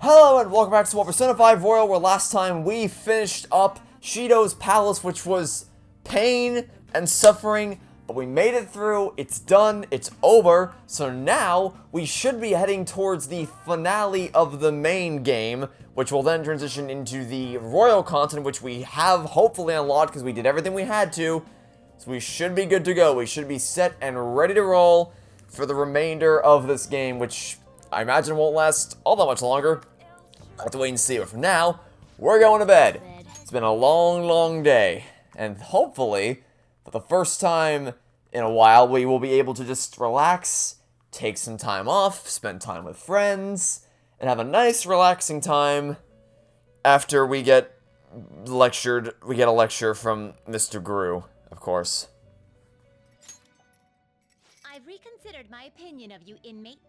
Hello and welcome back to Persona 5 Royal, where last time we finished up Shido's palace, which was pain and suffering, but we made it through, it's done, it's over, so now we should be heading towards the finale of the main game, which will then transition into the Royal content, which we have hopefully unlocked because we did everything we had to, so we should be good to go. We should be set and ready to roll for the remainder of this game, which I imagine won't last all that much longer. I'll have to wait and see, but for now, we're going to bed. It's been a long, long day, and hopefully, for the first time in a while, we will be able to just relax, take some time off, spend time with friends, and have a nice, relaxing time after we get lectured. We get a lecture from Mr. Gru, of course. I've reconsidered my opinion of you, inmate.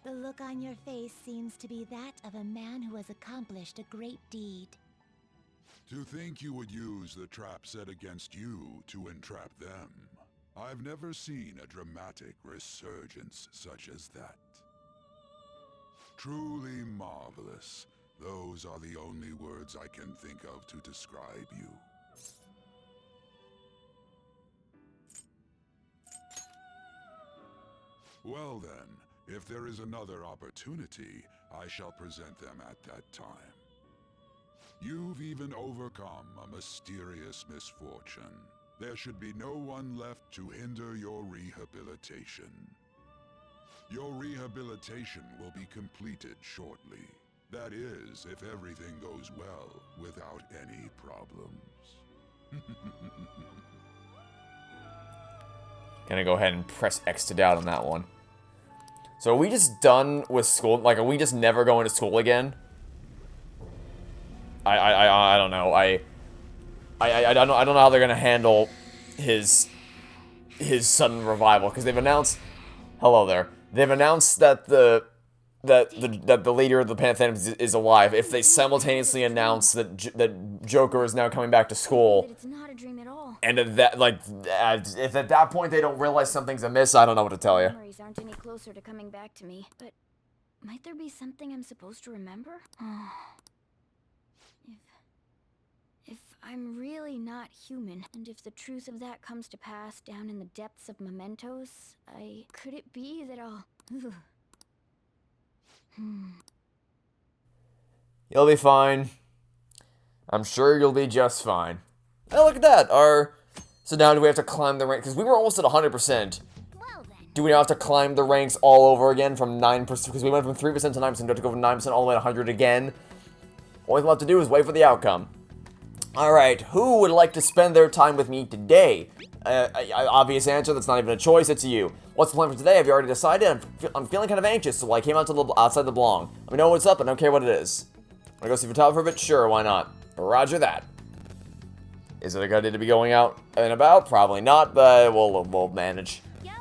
The look on your face seems to be that of a man who has accomplished a great deed. To think you would use the trap set against you to entrap them. I've never seen a dramatic resurgence such as that. Truly marvelous. Those are the only words I can think of to describe you. Well then. If there is another opportunity, I shall present them at that time. You've even overcome a mysterious misfortune. There should be no one left to hinder your rehabilitation. Your rehabilitation will be completed shortly. That is, if everything goes well, without any problems. Gonna go ahead and press X to doubt on that one. So are we just done with school? Like, are we just never going to school again? I don't know. I don't know how they're gonna handle his sudden revival, because they've announced. Hello there. They've announced that the leader of the Pantheon is alive. If they simultaneously announce that Joker is now coming back to school, It's not a dream at all. and if at that point they don't realize something's amiss, I don't know what to tell you. Memories aren't any closer to coming back to me, but might there be something I'm supposed to remember? If I'm really not human, and if the truth of that comes to pass down in the depths of mementos, could it be that I'll... You'll be fine. I'm sure you'll be just fine. Oh, look at that. So now do we have to climb the rank? Because we were almost at 100%. Well then. Do we now have to climb the ranks all over again from 9%? Because we went from 3% to 9%. Do we have to go from 9% all the way to 100 again? All we have to do is wait for the outcome. Alright, who would like to spend their time with me today? Obvious answer, that's not even a choice, it's you. What's the plan for today? Have you already decided? I'm feeling kind of anxious, so I came out to outside the Blong. Let me know what's up, I don't care what it is. Wanna go see Vital for a bit? Sure, why not? Roger that. Is it a good idea to be going out and about? Probably not, but we'll manage. Yo.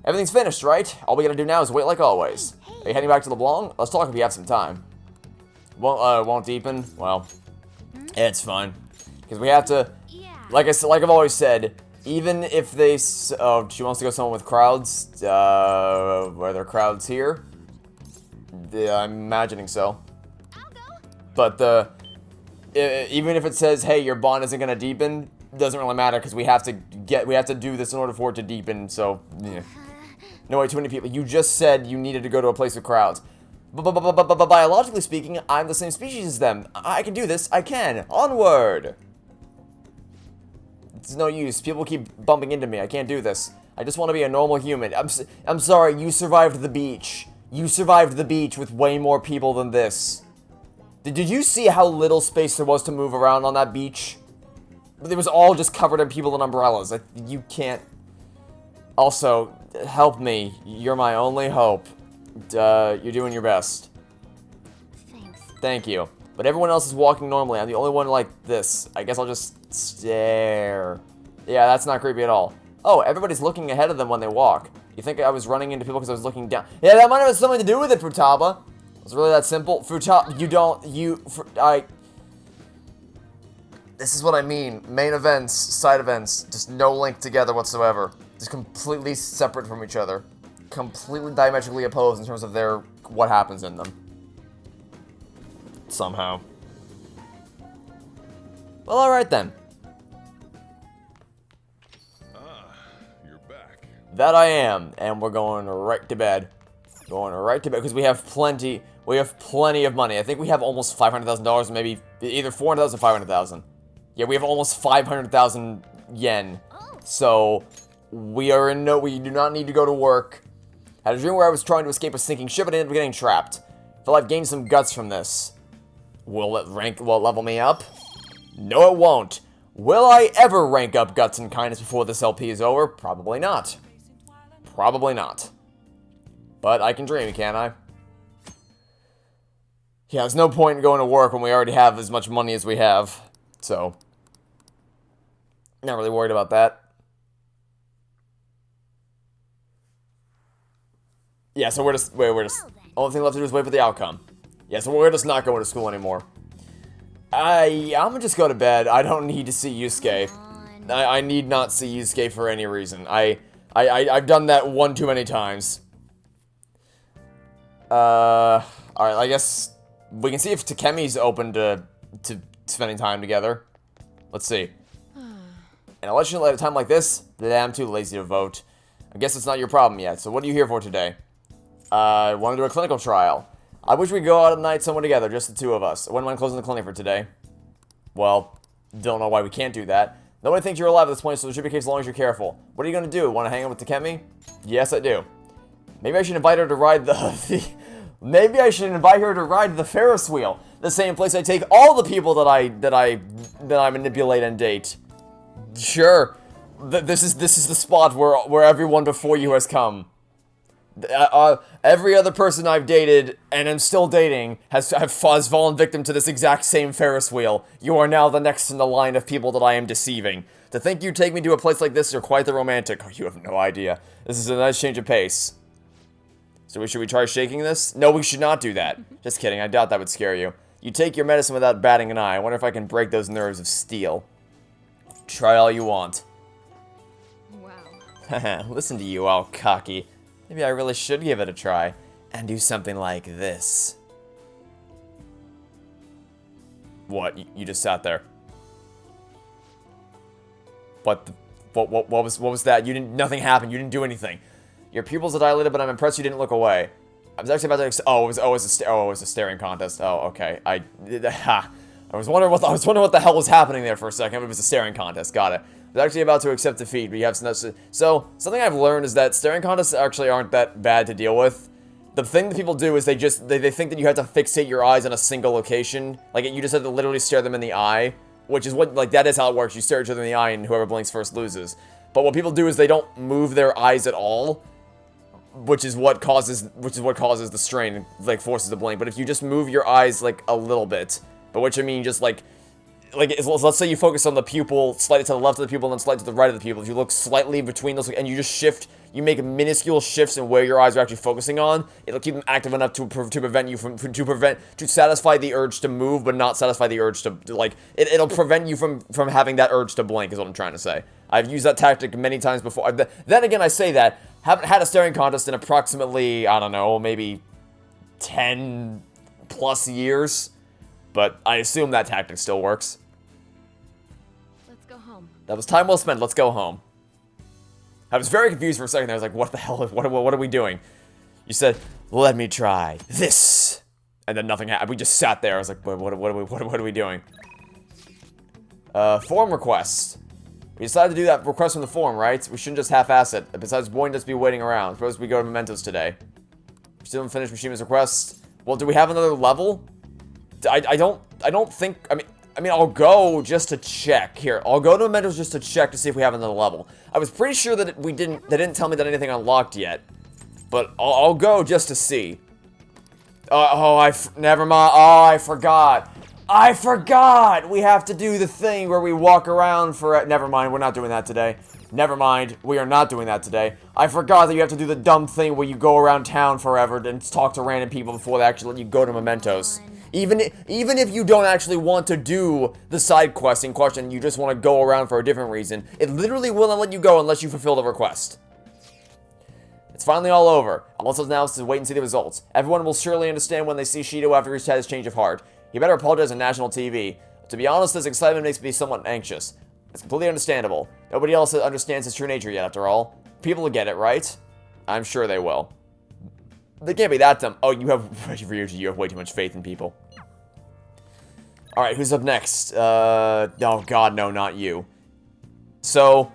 Everything's finished, right? All we gotta do now is wait like always. Are you heading back to the Blong? Let's talk if you have some time. Won't deepen? Well, it's fine. Because we have to, like I've always said, even if they, she wants to go somewhere with crowds, are there crowds here? Yeah, I'm imagining so. I'll go. But even if it says, hey, your bond isn't gonna deepen, doesn't really matter, because we have to do this in order for it to deepen, so, yeah. No way, too many people. You just said you needed to go to a place with crowds. But biologically speaking, I'm the same species as them. I can do this, I can. Onward! It's no use. People keep bumping into me. I can't do this. I just want to be a normal human. I'm sorry, you survived the beach. You survived the beach with way more people than this. Did you see how little space there was to move around on that beach? It was all just covered in people and umbrellas. You can't... Also, help me. You're my only hope. You're doing your best. Thanks. Thank you. But everyone else is walking normally. I'm the only one like this. I guess I'll just stare. Yeah, that's not creepy at all. Oh, everybody's looking ahead of them when they walk. You think I was running into people because I was looking down? Yeah, that might have something to do with it, Futaba. It's really that simple. Futaba, this is what I mean. Main events, side events, just no link together whatsoever. Just completely separate from each other. Completely diametrically opposed in terms of what happens in them. somehow. Well, alright then. You're back. That I am, and we're going right to bed. Going right to bed, because we have plenty of money. I think we have almost $500,000, maybe either 400,000 or 500,000. Yeah, we have almost 500,000 yen. So, we do not need to go to work. I had a dream where I was trying to escape a sinking ship and ended up getting trapped. I feel I've gained some guts from this. Will it level me up? No, it won't. Will I ever rank up guts and kindness before this LP is over? Probably not. Probably not. But I can dream, can't I? Yeah, there's no point in going to work when we already have as much money as we have. So, not really worried about that. Yeah, so we're just only thing left to do is wait for the outcome. Yeah, so we're just not going to school anymore. I'm gonna just go to bed. I don't need to see Yusuke. I need not see Yusuke for any reason. I've done that one too many times. Alright, I guess we can see if Takemi's open to spending time together. Let's see. And unless you at a time like this, then I'm too lazy to vote. I guess it's not your problem yet, so what are you here for today? I want to do a clinical trial. I wish we could go out at night somewhere together, just the two of us. I wouldn't mind closing the clinic for today. Well, don't know why we can't do that. Nobody thinks you're alive at this point, so it should be okay as long as you're careful. What are you going to do? Want to hang out with Takemi? Yes, I do. Maybe I should invite her to ride maybe I should invite her to ride the Ferris wheel. The same place I take all the people that I manipulate and date. Sure. This is the spot where everyone before you has come. Every other person I've dated, and am still dating, has fallen victim to this exact same Ferris wheel. You are now the next in the line of people that I am deceiving. To think you'd take me to a place like this, you're quite the romantic. Oh, you have no idea. This is a nice change of pace. So should we try shaking this? No, we should not do that. Just kidding, I doubt that would scare you. You take your medicine without batting an eye. I wonder if I can break those nerves of steel. Try all you want. Wow. Listen to you, all cocky. Maybe I really should give it a try, and do something like this. What? You just sat there. What was that? Nothing happened, you didn't do anything. Your pupils are dilated, but I'm impressed you didn't look away. I was actually about to, it was a staring contest. Oh, okay. I was wondering what the hell was happening there for a second. It was a staring contest, got it. I was actually about to accept defeat, but you have some... So, something I've learned is that staring contests actually aren't that bad to deal with. The thing that people do is they think that you have to fixate your eyes on a single location. Like, you just have to literally stare them in the eye. Which is what, like, that is how it works. You stare each other in the eye and whoever blinks first loses. But what people do is they don't move their eyes at all. Which is what causes the strain, like, forces the blink. But if you just move your eyes, like, a little bit... By which I mean just, like, let's say you focus on the pupil, slightly to the left of the pupil, and then slightly to the right of the pupil. If you look slightly between those, and you just shift, you make minuscule shifts in where your eyes are actually focusing on, it'll keep them active enough to prevent you from, to satisfy the urge to move, but not satisfy the urge to, like, it'll prevent you from having that urge to blink, is what I'm trying to say. I've used that tactic many times before. Then again, I say that, haven't had a staring contest in approximately, I don't know, maybe 10 plus years. But I assume that tactic still works. Let's go home. That was time well spent. Let's go home. I was very confused for a second. I was like, what the hell? What are we doing? You said, let me try this. And then nothing happened. We just sat there. I was like, what are we doing? Form request. We decided to do that request from the forum, right? We shouldn't just half-ass it. Besides, won't just be waiting around. Suppose we go to Mementos today. We still haven't finished Mishima's request. Well, do we have another level? I don't think, I mean, I'll go just to check. Here, I'll go to Mementos just to check to see if we have another level. I was pretty sure that they didn't tell me that anything unlocked yet. But I'll go just to see. Never mind. Oh, I forgot. I forgot! We have to do the thing where we walk around for, never mind, we're not doing that today. Never mind, we are not doing that today. I forgot that you have to do the dumb thing where you go around town forever and talk to random people before they actually let you go to Mementos. Even if you don't actually want to do the side quest in question, you just want to go around for a different reason, it literally will not let you go unless you fulfill the request. It's finally all over. All else now is to wait and see the results. Everyone will surely understand when they see Shido after he's had his change of heart. He better apologize on national TV. To be honest, this excitement makes me somewhat anxious. It's completely understandable. Nobody else understands his true nature yet, after all. People will get it, right? I'm sure they will. They can't be that dumb. Oh, you have way too much faith in people. Alright, who's up next? Oh god, no, not you. So,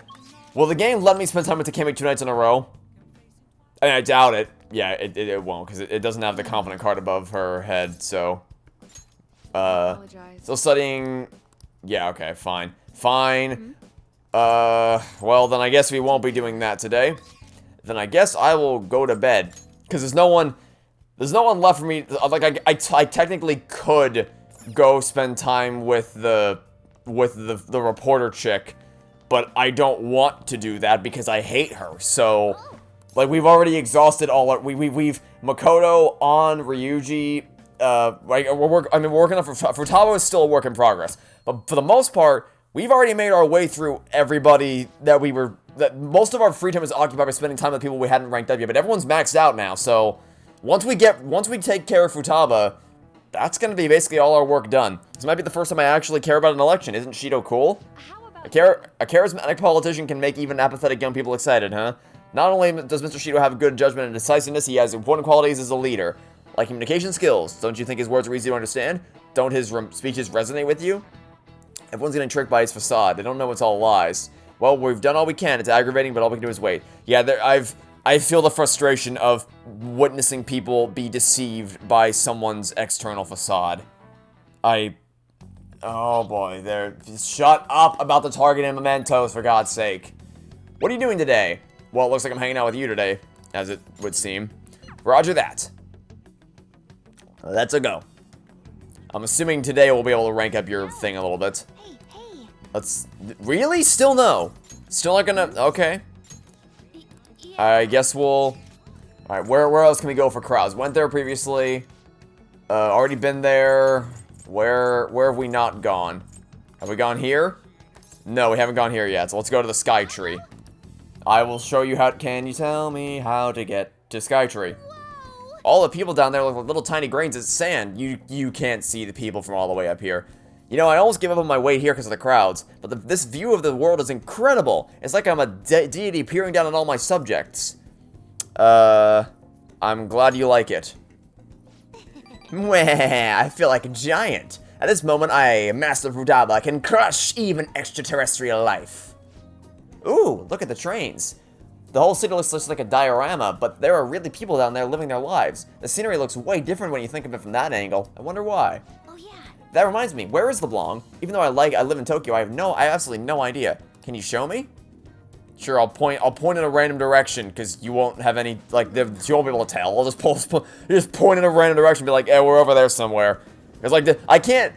will the game let me spend time with Takemi 2 nights in a row? I mean, I doubt it. Yeah, it won't, because it doesn't have the confident card above her head, so... Still studying... Yeah, okay, fine. Fine. Well, then I guess we won't be doing that today. Then I guess I will go to bed. Because there's no one left for me... Like, I technically could go spend time with the reporter chick, but I don't want to do that because I hate her, so... Like, we've already exhausted all our... We've... Makoto, on, Ryuji... Like, we're working on... Futaba is still a work in progress. But for the most part, we've already made our way through everybody that we were... That most of our free time is occupied by spending time with people we hadn't ranked up yet. But everyone's maxed out now, so... Once we take care of Futaba, that's gonna be basically all our work done. This might be the first time I actually care about an election. Isn't Shido cool? A charismatic politician can make even apathetic young people excited, huh? Not only does Mr. Shido have good judgment and decisiveness, he has important qualities as a leader. Like communication skills. Don't you think his words are easy to understand? Don't his speeches resonate with you? Everyone's getting tricked by his facade. They don't know it's all lies. Well, we've done all we can. It's aggravating, but all we can do is wait. Yeah, I feel the frustration of witnessing people be deceived by someone's external facade. Oh boy, shut up about the target and mementos, for God's sake. What are you doing today? Well, it looks like I'm hanging out with you today, as it would seem. Roger that. Let's go. I'm assuming today we'll be able to rank up your thing a little bit. Really? Still no? Still not gonna... Okay. I guess we'll... Alright, where else can we go for crowds? Went there previously. Already been there. Where have we not gone? Have we gone here? No, we haven't gone here yet, so let's go to the Sky Tree. I will show you how... Can you tell me how to get to Skytree? All the people down there look like little tiny grains of sand. You can't see the people from all the way up here. You know, I almost give up on my weight here because of the crowds, but this view of the world is incredible. It's like I'm a deity peering down on all my subjects. I'm glad you like it. Mwah, I feel like a giant. At this moment, I, Master Futaba, can crush even extraterrestrial life. Ooh, look at the trains. The whole city looks just like a diorama, but there are really people down there living their lives. The scenery looks way different when you think of it from that angle. I wonder why. Oh yeah. That reminds me, where is LeBlanc? Even though I live in Tokyo, I have absolutely no idea. Can you show me? Sure, I'll point in a random direction, because you won't have any, like, you won't be able to tell. I'll just just point in a random direction and be like, we're over there somewhere. It's like, I can't,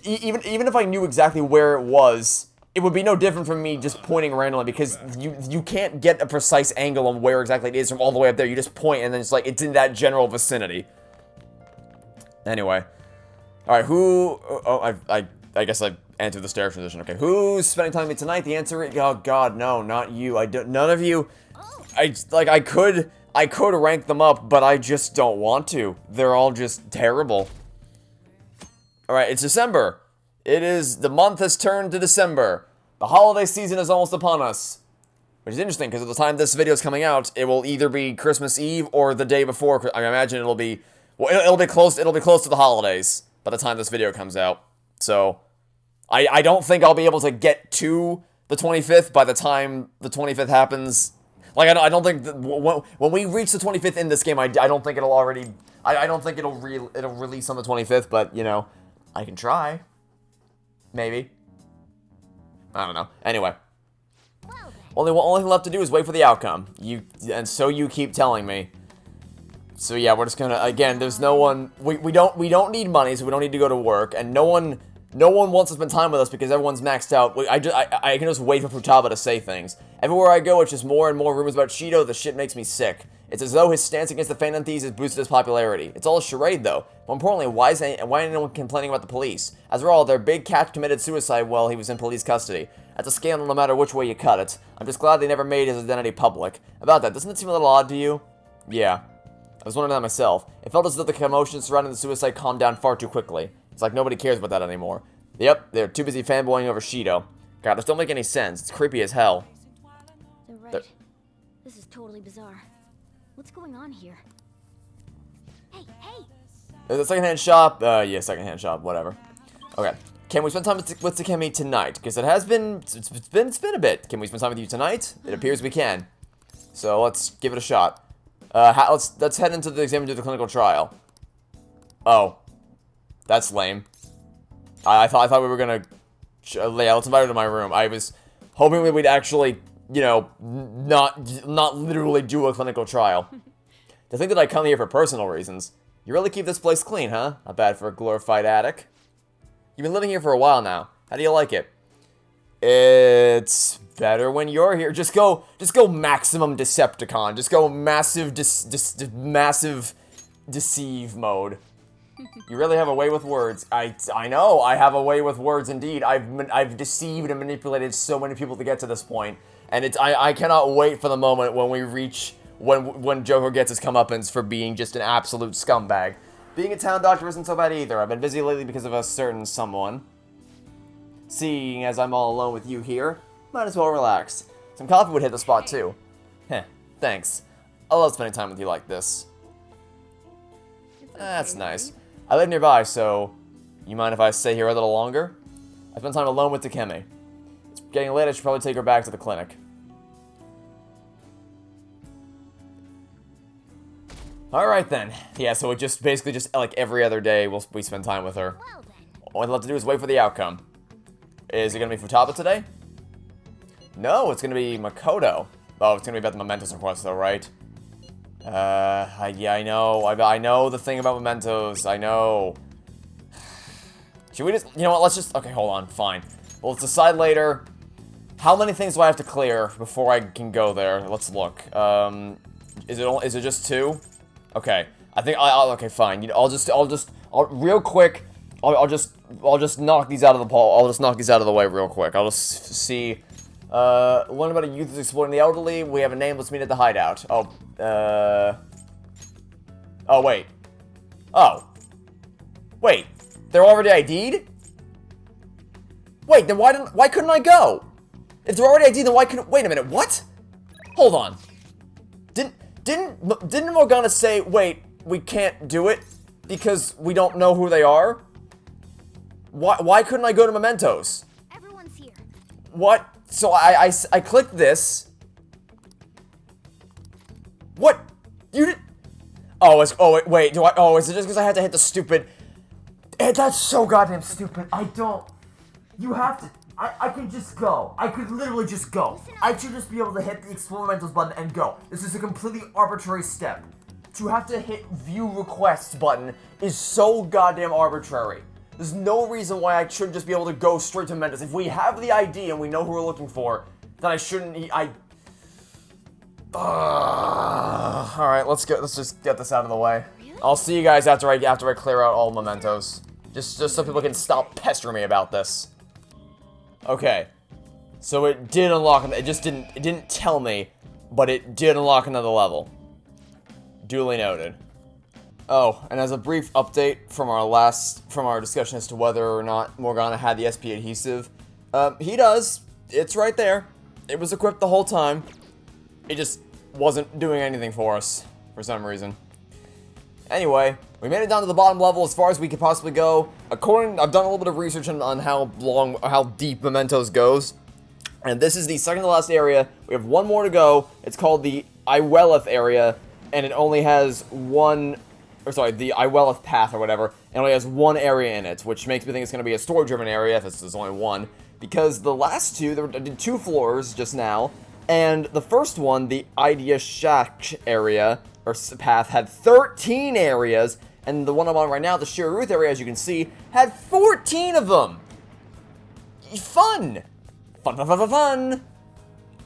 even if I knew exactly where it was, it would be no different from me just pointing randomly, because you can't get a precise angle on where exactly it is from all the way up there. You just point, and then it's like, it's in that general vicinity. Anyway. Alright, who... Oh, I guess I answered the stare transition. Okay, who's spending time with me tonight? The answer is... Oh, God, no, not you. None of you... I could rank them up, but I just don't want to. They're all just terrible. Alright, it's December. The month has turned to December. The holiday season is almost upon us. Which is interesting, because at the time this video is coming out, it will either be Christmas Eve or the day before. I imagine it'll be... Well, it'll be close to the holidays by the time this video comes out. So, I don't think I'll be able to get to the 25th by the time the 25th happens. Like, I don't think... When we reach the 25th in this game, I don't think it'll already... I don't think it'll release on the 25th, but, you know, I can try. Maybe. I don't know. Anyway. Only thing left to do is wait for the outcome. And so you keep telling me. So yeah, we're just gonna, again, there's no one, we don't need money, so we don't need to go to work, and no one wants to spend time with us because everyone's maxed out. I can just wait for Futaba to say things. Everywhere I go, it's just more and more rumors about Shido. The shit makes me sick. It's as though his stance against the Phantom Thieves has boosted his popularity. It's all a charade, though. More importantly, why is anyone complaining about the police? After all, their big cat committed suicide while he was in police custody. That's a scandal no matter which way you cut it. I'm just glad they never made his identity public. About that, doesn't it seem a little odd to you? Yeah. I was wondering that myself. It felt as though the commotion surrounding the suicide calmed down far too quickly. It's like nobody cares about that anymore. Yep, they're too busy fanboying over Shido. God, this don't make any sense. It's creepy as hell. They're right. This is totally bizarre. What's going on here? Hey, hey! There's a secondhand shop. Yeah, secondhand shop, whatever. Okay. Can we spend time with Takemi tonight? Because it's been a bit. Can we spend time with you tonight? It appears we can. So let's give it a shot. Let's head into the exam and do the clinical trial. Oh, that's lame. I thought we were gonna. Yeah, let's invite her to my room. I was hoping we'd actually, you know, not literally do a clinical trial. To think that I come here for personal reasons. You really keep this place clean, huh? Not bad for a glorified attic. You've been living here for a while now. How do you like it? It's better when you're here. Just go maximum Decepticon. Just go massive massive deceive mode. You really have a way with words. I know, I have a way with words indeed. I've deceived and manipulated so many people to get to this point. And I cannot wait for the moment when we reach when Joker gets his comeuppance for being just an absolute scumbag. Being a town doctor isn't so bad either. I've been busy lately because of a certain someone. Seeing as I'm all alone with you here, might as well relax. Some coffee would hit the spot too. Heh, thanks. I love spending time with you like this. That's nice. I live nearby, so you mind if I stay here a little longer? I spend time alone with Takemi. It's getting late, I should probably take her back to the clinic. Alright then. Yeah, so it just basically just like every other day we spend time with her. All we have to do is wait for the outcome. Is it gonna be Futaba today? No, it's gonna be Makoto. Oh, it's gonna be about the Mementos request though, right? Yeah, I know. I know the thing about Mementos. I know. Should we just... You know what, let's just... Okay, hold on. Fine. Well, let's decide later. How many things do I have to clear before I can go there? Let's look. Is it just 2? Okay. I think okay, fine. You know, I'll just real quick. I'll just knock these out of the I'll just knock these out of the way real quick. I'll just see. Learn about a youth who's exploiting the elderly. We have a name. Let's meet at the hideout. Oh, wait. Oh. Wait. They're already ID'd? Wait, then why couldn't I go? If they're already ID'd, then why couldn't... Wait a minute, what? Hold on. Didn't Morgana say, wait, we can't do it because we don't know who they are? Why couldn't I go to Mementos? Everyone's here. What? So I clicked this. What? You did... Oh, wait, is it just because I had to hit the stupid... That's so goddamn stupid. I don't... You have to... I can just go. I could literally just go. I should just be able to hit the Explore Mementos button and go. This is a completely arbitrary step. To have to hit View Requests button is so goddamn arbitrary. There's no reason why I shouldn't just be able to go straight to Mementos. If we have the ID and we know who we're looking for, then I shouldn't... Alright, let's just get this out of the way. Really? I'll see you guys after I clear out all Mementos. Just so people can stop pestering me about this. Okay. So it did unlock, it didn't tell me, but it did unlock another level. Duly noted. Oh, and as a brief update from our discussion as to whether or not Morgana had the SP adhesive, he does. It's right there. It was equipped the whole time. It just wasn't doing anything for us, for some reason. Anyway, we made it down to the bottom level as far as we could possibly go. I've done a little bit of research on how deep Mementos goes. And this is the second to last area. We have one more to go. It's called the Iweleth area, and it only has the Iweleth path or whatever, and only has one area in it, which makes me think it's going to be a story-driven area if there's only one. Because the last two, I did 2 floors just now, and the first one, the Idea Shack area, or path, had 13 areas, and the one I'm on right now, the Shiruth area, as you can see, had 14 of them! Fun! Fun!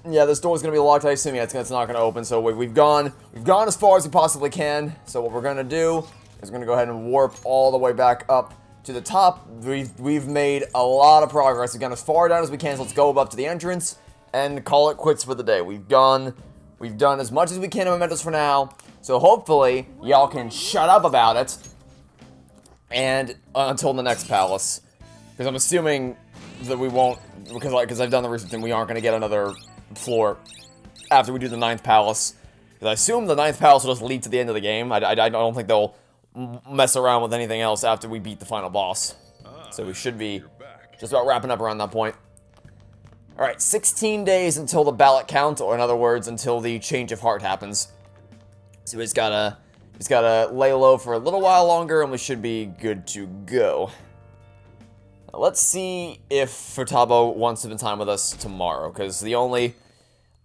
Yeah, this door's gonna be locked, I assume. Yeah, it's not gonna open, so we've gone as far as we possibly can. So what we're gonna do is we're gonna go ahead and warp all the way back up to the top. We've made a lot of progress. We've gone as far down as we can, so let's go up to the entrance and call it quits for the day. We've done as much as we can in Mementos for now. So hopefully, y'all can shut up about it. And until the next palace. Because I'm assuming that we won't, because I've done the research and we aren't going to get another floor after we do the 9th palace. Because I assume the 9th palace will just lead to the end of the game. I don't think they'll mess around with anything else after we beat the final boss. So we should be just about wrapping up around that point. Alright, 16 days until the ballot count, or in other words, until the change of heart happens. So we just gotta lay low for a little while longer, and we should be good to go. Now, let's see if Furtabo wants to spend time with us tomorrow, because the only...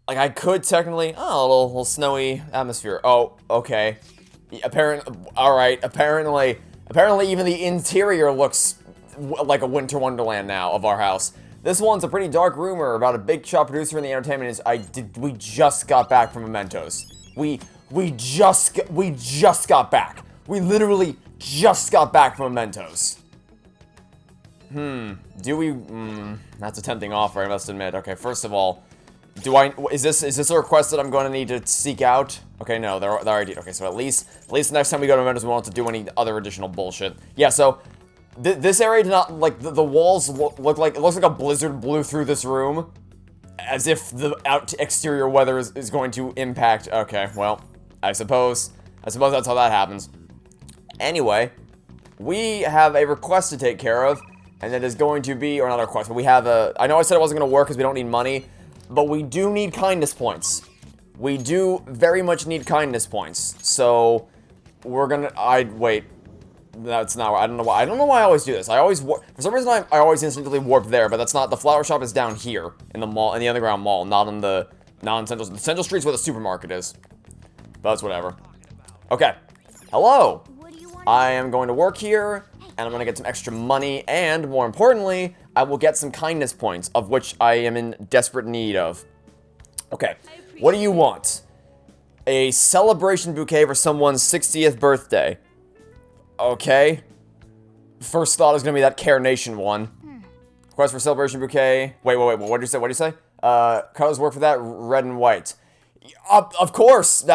Like, I could technically... Oh, a little snowy atmosphere. Oh, okay. Alright, apparently even the interior looks like a winter wonderland now of our house. This one's a pretty dark rumor about a big shot producer in the entertainment we just got back from Mementos. We just got back. We literally just got back from Mementos. Do we... that's a tempting offer, I must admit. Okay, first of all, is this a request that I'm going to need to seek out? Okay, no, they're already... Okay, so at least next time we go to Mementos, we won't have to do any other additional bullshit. Yeah, so... This area did not, like, the walls look like, it looks like a blizzard blew through this room. As if the exterior weather is going to impact, okay, well, I suppose that's how that happens. Anyway, we have a request to take care of, and it is going to be, or not a request, but we have I know I said it wasn't going to work because we don't need money, but we do need kindness points. We do very much need kindness points, so we're gonna, wait. That's not, I don't know why I always do this. I always for some reason I always instantly warp there, but that's not, the flower shop is down here in the mall, in the underground mall, not in Central Street's where the supermarket is. But that's whatever. Okay. Hello. I am going to work here, and I'm going to get some extra money, and more importantly, I will get some kindness points, of which I am in desperate need of. Okay. What do you want? A celebration bouquet for someone's 60th birthday. Okay. First thought is gonna be that Care Nation one. Request for celebration bouquet. Wait, what did you say? Colors work for that, red and white. Of course,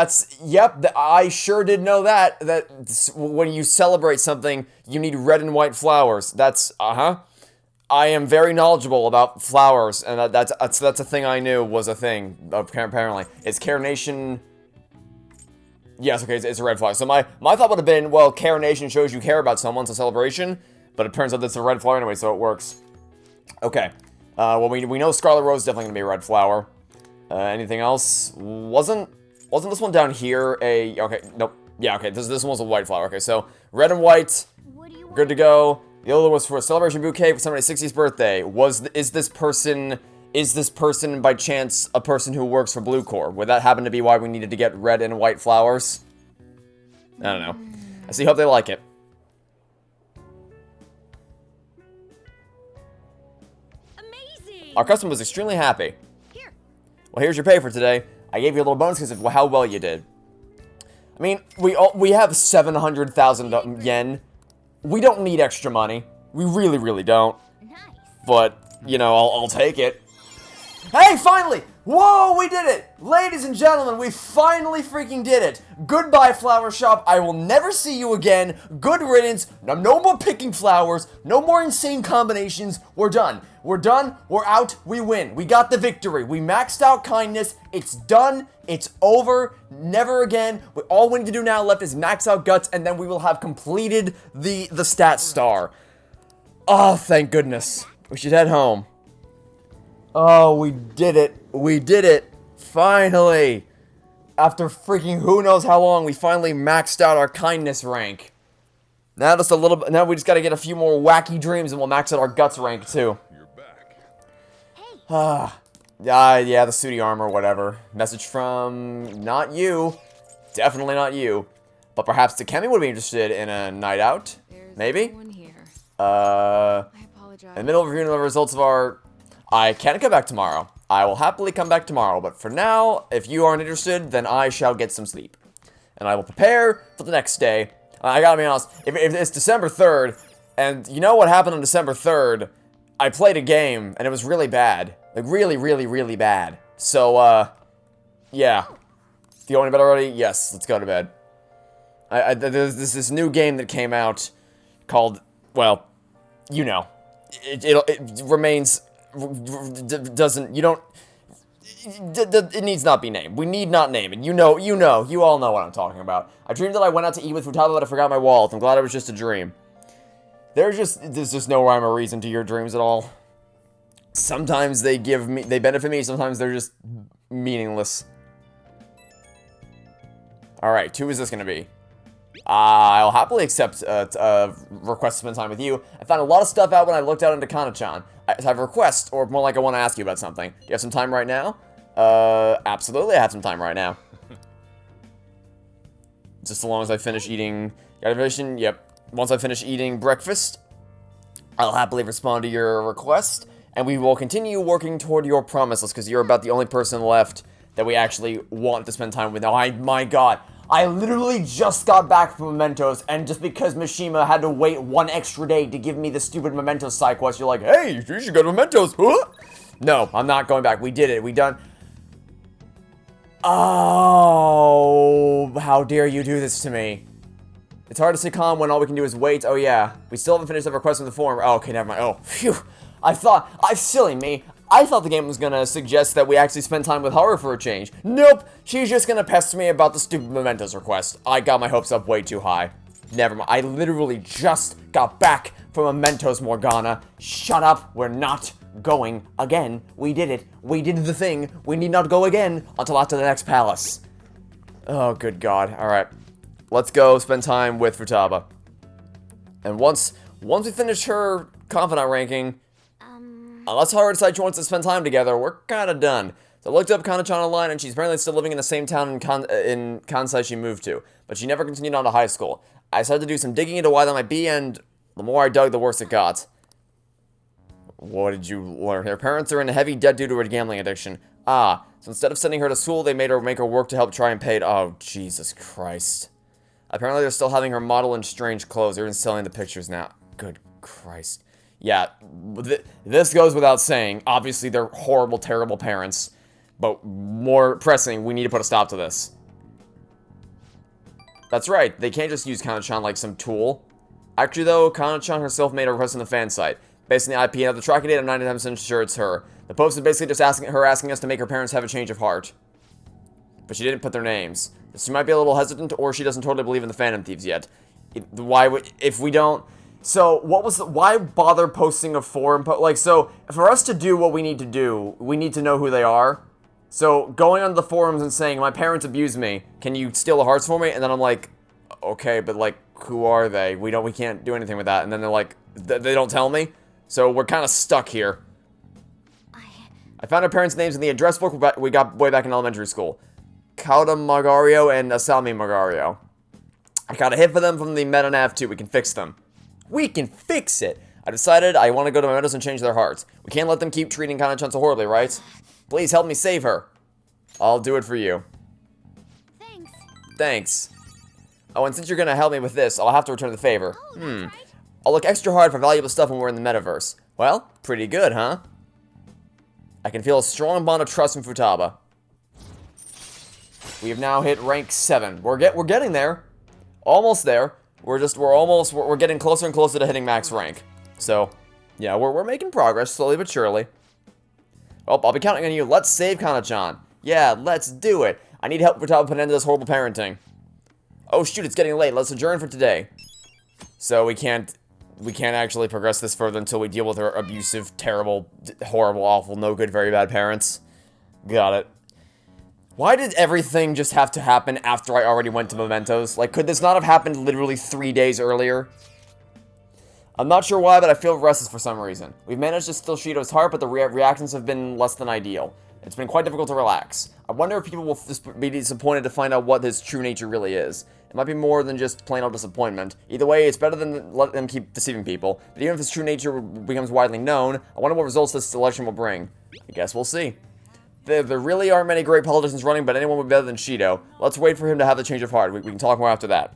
yep, I sure did know that when you celebrate something, you need red and white flowers. I am very knowledgeable about flowers, and that's a thing I knew was a thing, apparently. It's Care Nation... Yes, okay, it's a red flower. So my thought would have been, well, Care Nation shows you care about someone, so celebration. But it turns out it's a red flower anyway, so it works. Okay. Well, we know Scarlet Rose is definitely going to be a red flower. Anything else? Wasn't this one down here a... Okay, nope. Yeah, okay, this one was a white flower. Okay, so red and white, good to go. The other was for a celebration bouquet for somebody's 60th birthday. Is this person, by chance, a person who works for Blue Corps? Would that happen to be why we needed to get red and white flowers? I don't know. I see, hope they like it. Amazing! Our customer was extremely happy. Here. Well, here's your pay for today. I gave you a little bonus because of how well you did. I mean, we have 700,000 yen. We don't need extra money. We really, really don't. Nice. But, you know, I'll take it. Hey, finally! Whoa, we did it! Ladies and gentlemen, we finally freaking did it! Goodbye, flower shop. I will never see you again. Good riddance. No more picking flowers. No more insane combinations. We're done. We're done. We're out. We win. We got the victory. We maxed out kindness. It's done. It's over. Never again. All we need to do now left is max out guts, and then we will have completed the stat star. Oh, thank goodness. We should head home. Oh, we did it. We did it. Finally. After freaking who knows how long, we finally maxed out our kindness rank. Now just a little bit. Now we just gotta get a few more wacky dreams and we'll max out our guts rank too. You're back. Yeah, the sooty armor, whatever. Message from not you. Definitely not you. But perhaps Takemi would be interested in a night out. Maybe? I apologize. In the middle of reviewing the results of our... I can come back tomorrow. I will happily come back tomorrow, but for now, if you aren't interested, then I shall get some sleep. And I will prepare for the next day. I gotta be honest, if it's December 3rd, and you know what happened on December 3rd, I played a game, and it was really bad. Like, really, really, really bad. So, yeah. Going to bed already? Yes, let's go to bed. There's this new game that came out called, well, you know. It remains, doesn't, you don't, it needs not be named. We need not name it. You all know what I'm talking about. I dreamed that I went out to eat with Futaba, but I forgot my wallet. I'm glad it was just a dream. There's just no rhyme or reason to your dreams at all. Sometimes they benefit me, sometimes they're just meaningless. Alright, who is this gonna be? I'll happily accept a request to spend time with you. I found a lot of stuff out when I looked out into Kana-chan. I have a request, or more like I want to ask you about something. Do you have some time right now? Absolutely I have some time right now. Just so long as I finish eating... Yep. Once I finish eating breakfast, I'll happily respond to your request, and we will continue working toward your promises, because you're about the only person left that we actually want to spend time with. Now, my god, I literally just got back from Mementos, and just because Mishima had to wait one extra day to give me the stupid Mementos side quest, you're like, hey, you should go to Mementos, huh? No, I'm not going back. We did it. We done... Oh, how dare you do this to me. It's hard to stay calm when all we can do is wait. Oh, yeah. We still haven't finished the request in the forum. Oh, okay, never mind. Oh, phew. Silly me. I thought the game was gonna suggest that we actually spend time with Haru for a change. Nope. She's just gonna pester me about the stupid Mementos request. I got my hopes up way too high. Never mind. I literally just got back from Mementos, Morgana. Shut up. We're not going again. We did it. We did the thing. We need not go again until after the next palace. Oh, good God. Alright. Let's go spend time with Futaba. And once we finish her confidant ranking, unless Haru decides she wants to spend time together, we're kinda done. So I looked up Kana-chan online, and she's apparently still living in the same town in Kansai she moved to, but she never continued on to high school. I decided to do some digging into why that might be, and the more I dug, the worse it got. What did you learn? Her parents are in heavy debt due to her gambling addiction. So instead of sending her to school, they made her make her work to help try and pay it. Oh, Jesus Christ. Apparently they're still having her model in strange clothes. They're even selling the pictures now. Good Christ. Yeah, this goes without saying. Obviously, they're horrible, terrible parents. But more pressing, we need to put a stop to this. That's right. They can't just use Kana-chan like some tool. Actually, though, Kana-chan herself made a request on the fan site. Based on the IP and of the tracking data, I'm 99% sure it's her. The post is basically just asking us to make her parents have a change of heart. But she didn't put their names. She might be a little hesitant, or she doesn't totally believe in the Phantom Thieves yet. If we don't... So, why bother posting a forum? So, for us to do what we need to do, we need to know who they are. So, going on the forums and saying, my parents abused me, can you steal the hearts for me? And then I'm like, okay, but like, who are they? We can't do anything with that. And then they're like, they don't tell me? So, we're kind of stuck here. I found our parents' names in the address book we got way back in elementary school. Kauda Magario and Asami Magario. I got a hit for them from the MetaNav 2. We can fix them. We can fix it! I decided I want to go to Mementos and change their hearts. We can't let them keep treating Kana-chan so horribly, right? Please help me save her. I'll do it for you. Thanks. Oh, and since you're gonna help me with this, I'll have to return the favor. Right. I'll look extra hard for valuable stuff when we're in the metaverse. Well, pretty good, huh? I can feel a strong bond of trust from Futaba. We have now hit rank 7. We're getting there. Almost there. We're getting closer and closer to hitting max rank. So, yeah, we're making progress, slowly but surely. Well, I'll be counting on you. Let's save Kana-chan. Yeah, let's do it. I need help to put an end to this horrible parenting. Oh shoot, it's getting late. Let's adjourn for today. So we can't actually progress this further until we deal with our abusive, terrible, horrible, awful, no good, very bad parents. Got it. Why did everything just have to happen after I already went to Mementos? Like, could this not have happened literally 3 days earlier? I'm not sure why, but I feel restless for some reason. We've managed to steal Shido's heart, but the reactions have been less than ideal. It's been quite difficult to relax. I wonder if people will be disappointed to find out what his true nature really is. It might be more than just plain old disappointment. Either way, it's better than let them keep deceiving people. But even if his true nature becomes widely known, I wonder what results this election will bring. I guess we'll see. There really aren't many great politicians running, but anyone would be better than Shido. Let's wait for him to have the change of heart. We can talk more after that.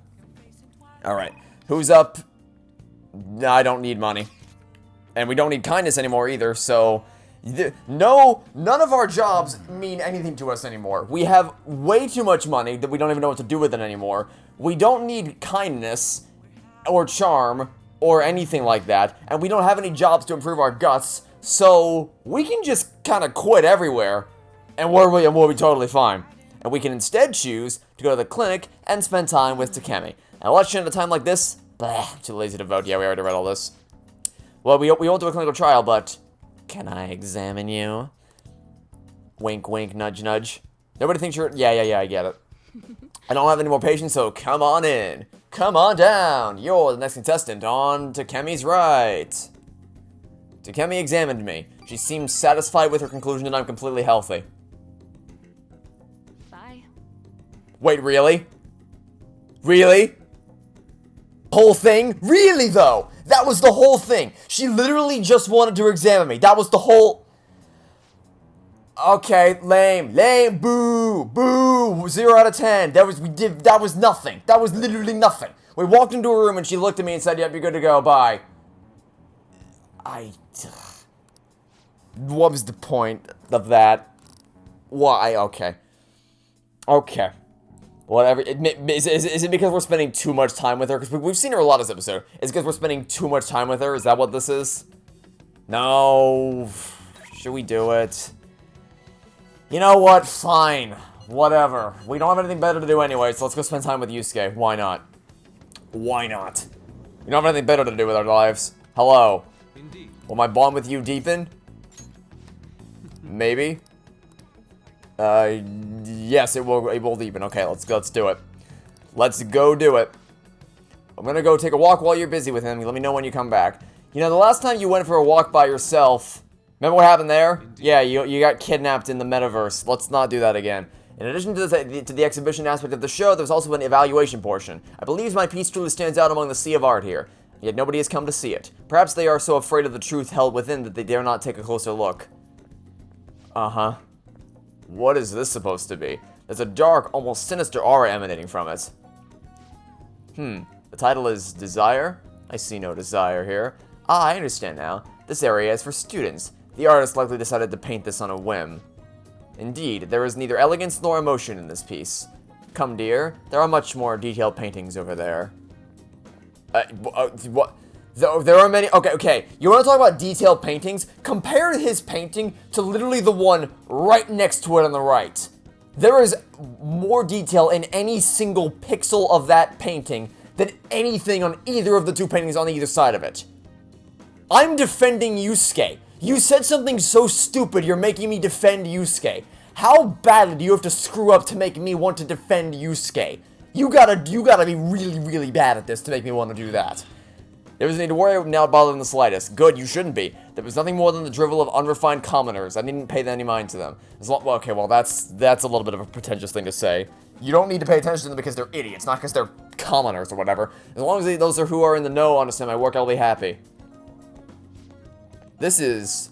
Alright. Who's up? I don't need money. And we don't need kindness anymore either, so... No, none of our jobs mean anything to us anymore. We have way too much money that we don't even know what to do with it anymore. We don't need kindness or charm or anything like that, and we don't have any jobs to improve our guts, so we can just kind of quit everywhere, and we'll be totally fine. And we can instead choose to go to the clinic and spend time with Takemi. An election at a time like this? Blah, too lazy to vote. Yeah, we already read all this. Well, we won't do a clinical trial, but can I examine you? Wink, wink, nudge, nudge. Nobody thinks you're... Yeah, I get it. I don't have any more patience, so come on in. Come on down. You're the next contestant on Takemi's right. Takemi examined me. She seemed satisfied with her conclusion that I'm completely healthy. Bye. Wait, really? Really? Whole thing? Really, though? That was the whole thing. She literally just wanted to examine me. That was the whole... Okay, lame, boo, 0 out of 10. That was nothing. That was literally nothing. We walked into a room and she looked at me and said, yep, you're good to go, bye. What was the point of that? Why? Okay. Whatever. Is it because we're spending too much time with her? Because we've seen her a lot this episode. Is it because we're spending too much time with her? Is that what this is? No. Should we do it? You know what? Fine. Whatever. We don't have anything better to do anyway, so let's go spend time with Yusuke. Why not? Why not? We don't have anything better to do with our lives. Hello. Indeed. Will my bond with you deepen? Maybe. Yes, it will deepen. Okay, let's do it. Let's go do it. I'm gonna go take a walk while you're busy with him. Let me know when you come back. You know, the last time you went for a walk by yourself, remember what happened there? Yeah, you got kidnapped in the metaverse. Let's not do that again. In addition to the exhibition aspect of the show, there's also an evaluation portion. I believe my piece truly stands out among the sea of art here, yet nobody has come to see it. Perhaps they are so afraid of the truth held within that they dare not take a closer look. Uh-huh. What is this supposed to be? There's a dark, almost sinister aura emanating from it. The title is Desire? I see no desire here. Ah, I understand now. This area is for students. The artist likely decided to paint this on a whim. Indeed, there is neither elegance nor emotion in this piece. Come, dear, there are much more detailed paintings over there. What? There are many... Okay. You want to talk about detailed paintings? Compare his painting to literally the one right next to it on the right. There is more detail in any single pixel of that painting than anything on either of the two paintings on either side of it. I'm defending Yusuke. You said something so stupid, you're making me defend Yusuke. How badly do you have to screw up to make me want to defend Yusuke? You gotta be really, really bad at this to make me want to do that. There was no need to worry about not bothering the slightest. Good, you shouldn't be. There was nothing more than the drivel of unrefined commoners. I didn't pay any mind to them. Okay, well, that's a little bit of a pretentious thing to say. You don't need to pay attention to them because they're idiots, not because they're commoners or whatever. As long as those are who are in the know understand my work, I'll be happy. This is...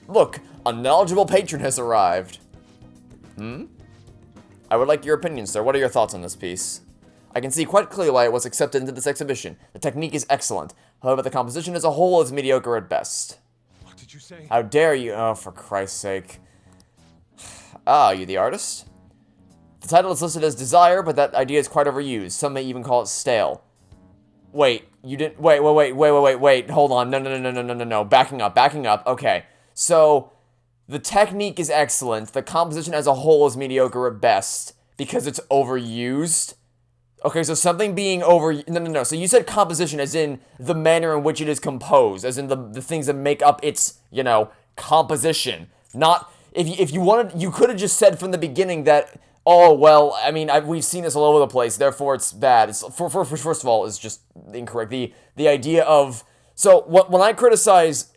Look, a knowledgeable patron has arrived. I would like your opinion, sir. What are your thoughts on this piece? I can see quite clearly why it was accepted into this exhibition. The technique is excellent. However, the composition as a whole is mediocre at best. What did you say? How dare you? Oh, for Christ's sake. Ah, you the artist? The title is listed as Desire, but that idea is quite overused. Some may even call it stale. Wait, you didn't... Wait, hold on. No. Backing up. Okay. So, the technique is excellent. The composition as a whole is mediocre at best because it's overused. Okay, so something being No. So you said composition as in the manner in which it is composed, as in the things that make up its, composition. Not... If you wanted... You could have just said from the beginning that... Oh, well, I mean, we've seen this all over the place, therefore it's bad. First of all, it's just incorrect. The idea of... So, when I criticize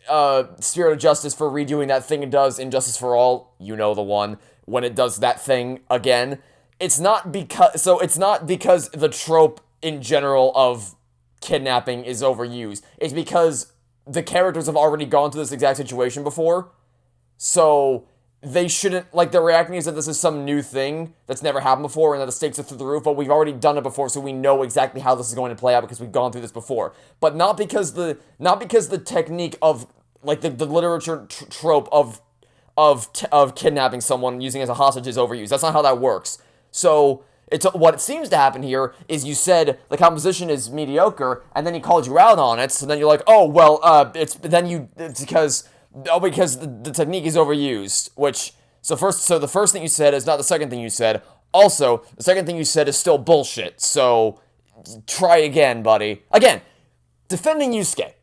Spirit of Justice for redoing that thing it does in Justice for All, you know the one, when it does that thing again, it's not because the trope in general of kidnapping is overused. It's because the characters have already gone through this exact situation before, so... They shouldn't, they're reacting as if this is some new thing that's never happened before and that the stakes are through the roof, but we've already done it before, so we know exactly how this is going to play out because we've gone through this before. But not because the technique of like, the literature trope of kidnapping someone using as a hostage is overused. That's not how that works. So, what it seems to happen here is you said the composition is mediocre, and then he called you out on it, so then you're like, oh, well, it's because the technique is overused, which, so the first thing you said is not the second thing you said. Also, the second thing you said is still bullshit, so try again, buddy. Again, defending Yusuke.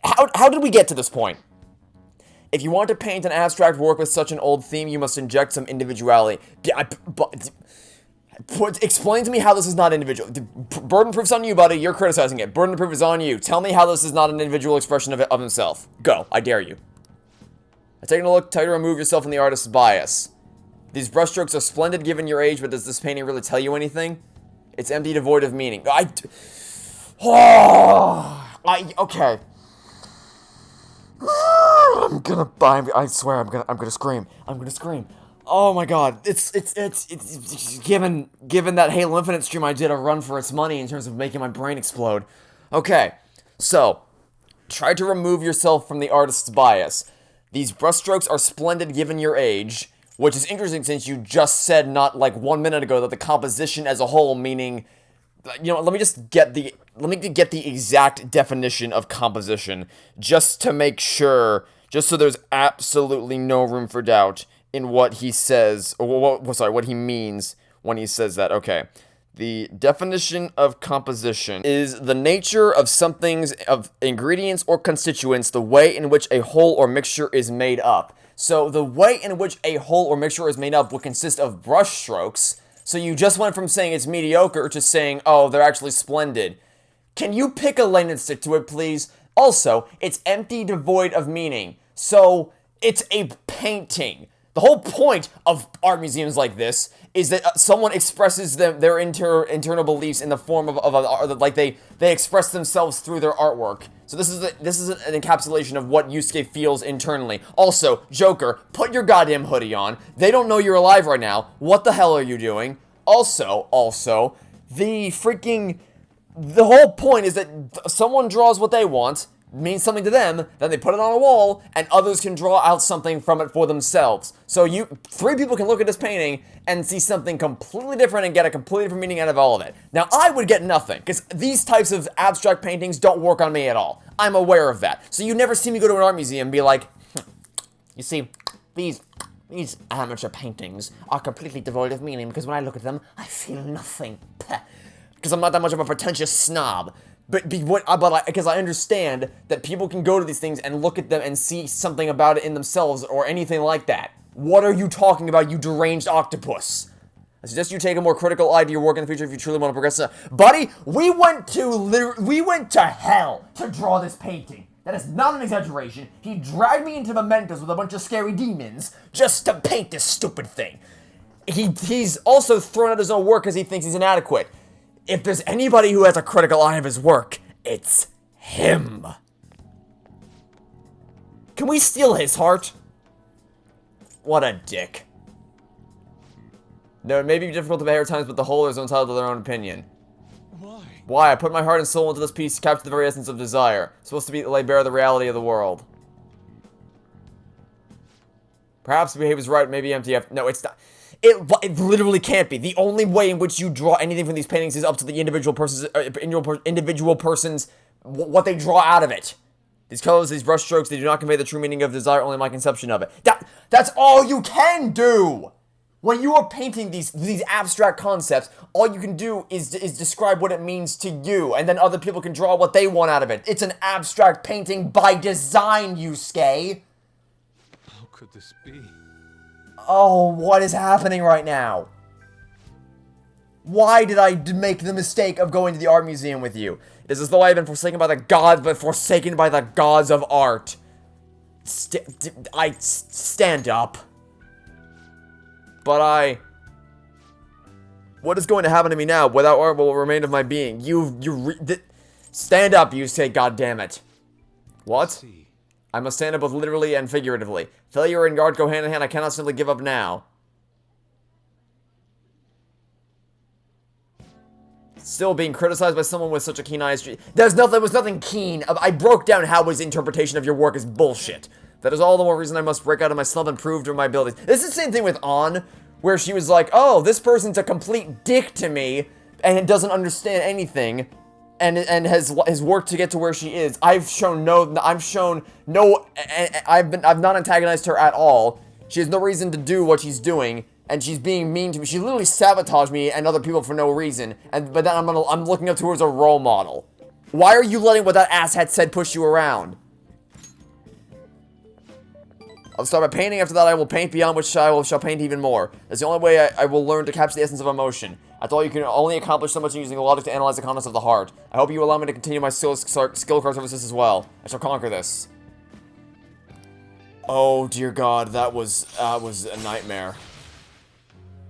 How did we get to this point? If you want to paint an abstract work with such an old theme, you must inject some individuality. Explain to me how this is not individual. Burden proof's on you, buddy. You're criticizing it. Burden proof is on you. Tell me how this is not an individual expression of himself. Go. I dare you. Taking a look, tell you to remove yourself from the artist's bias. These brushstrokes are splendid given your age, but does this painting really tell you anything? It's empty, devoid of meaning. Okay. I swear, I'm gonna scream. I'm gonna scream. Oh my god, it's given that Halo Infinite stream I did a run for its money in terms of making my brain explode. Okay, so, try to remove yourself from the artist's bias. These brushstrokes are splendid given your age, which is interesting since you just said not like 1 minute ago that the composition as a whole, meaning, you know, let me get the exact definition of composition, just to make sure, just so there's absolutely no room for doubt in what he says, or what he means when he says that. Okay. The definition of composition is the nature of something's of ingredients or constituents, the way in which a whole or mixture is made up. So the way in which a whole or mixture is made up would consist of brush strokes. So you just went from saying it's mediocre to saying, oh, they're actually splendid. Can you pick a lane and stick to it, please? Also, it's empty, devoid of meaning. So it's a painting. The whole point of art museums like this is that someone expresses their internal beliefs in the form of like they express themselves through their artwork. So this is an encapsulation of what Yusuke feels internally. Also, Joker, put your goddamn hoodie on. They don't know you're alive right now. What the hell are you doing? Also, the whole point is that someone draws what they want, means something to them, then they put it on a wall, and others can draw out something from it for themselves. So three people can look at this painting and see something completely different and get a completely different meaning out of all of it. Now, I would get nothing, because these types of abstract paintings don't work on me at all. I'm aware of that. So you never see me go to an art museum and be like, you see, these amateur paintings are completely devoid of meaning, because when I look at them, I feel nothing. Because I'm not that much of a pretentious snob. Because I understand that people can go to these things and look at them and see something about it in themselves or anything like that. What are you talking about, you deranged octopus? I suggest you take a more critical eye to your work in the future if you truly want to progress. Buddy, we went to hell to draw this painting. That is not an exaggeration. He dragged me into mementos with a bunch of scary demons just to paint this stupid thing. He's also thrown out his own work because he thinks he's inadequate. If there's anybody who has a critical eye of his work, it's him. Can we steal his heart? What a dick. No, it may be difficult to bear at times, but the whole is entitled to their own opinion. Why? I put my heart and soul into this piece to capture the very essence of desire. It's supposed to lay bare the reality of the world. Perhaps the behavior is right, maybe empty. No, it's not. It literally can't be. The only way in which you draw anything from these paintings is up to the individual person's what they draw out of it. These colors, these brush strokes, they do not convey the true meaning of desire, only my conception of it. That's all you can do! When you are painting these abstract concepts, all you can do is describe what it means to you, and then other people can draw what they want out of it. It's an abstract painting by design, Yusuke! How could this be? Oh, what is happening right now? Why did I make the mistake of going to the art museum with you? It is as though I have been forsaken by the gods, but forsaken by the gods of art. Stand up. But what is going to happen to me now? Without art, what will remain of my being? Stand up, you say, goddammit. What? I must stand up both literally and figuratively. Failure and guard go hand in hand. I cannot simply give up now. Still being criticized by someone with such a keen eye. There was nothing keen. I broke down how his interpretation of your work is bullshit. That is all the more reason I must break out of my slump and prove to my abilities. This is the same thing with On, where she was like, oh, this person's a complete dick to me, and doesn't understand anything, and has worked to get to where she is. I've not antagonized her at all. She has no reason to do what she's doing, and she's being mean to me. She literally sabotaged me and other people for no reason, but then I'm looking up to her as a role model. Why are you letting what that asshat said push you around? I'll start by painting. After that, I will paint, beyond which I shall paint even more. That's the only way I will learn to capture the essence of emotion. After all, you can only accomplish so much using logic to analyze the contents of the heart. I hope you allow me to continue my skill card services as well. I shall conquer this. Oh, dear God, that was a nightmare.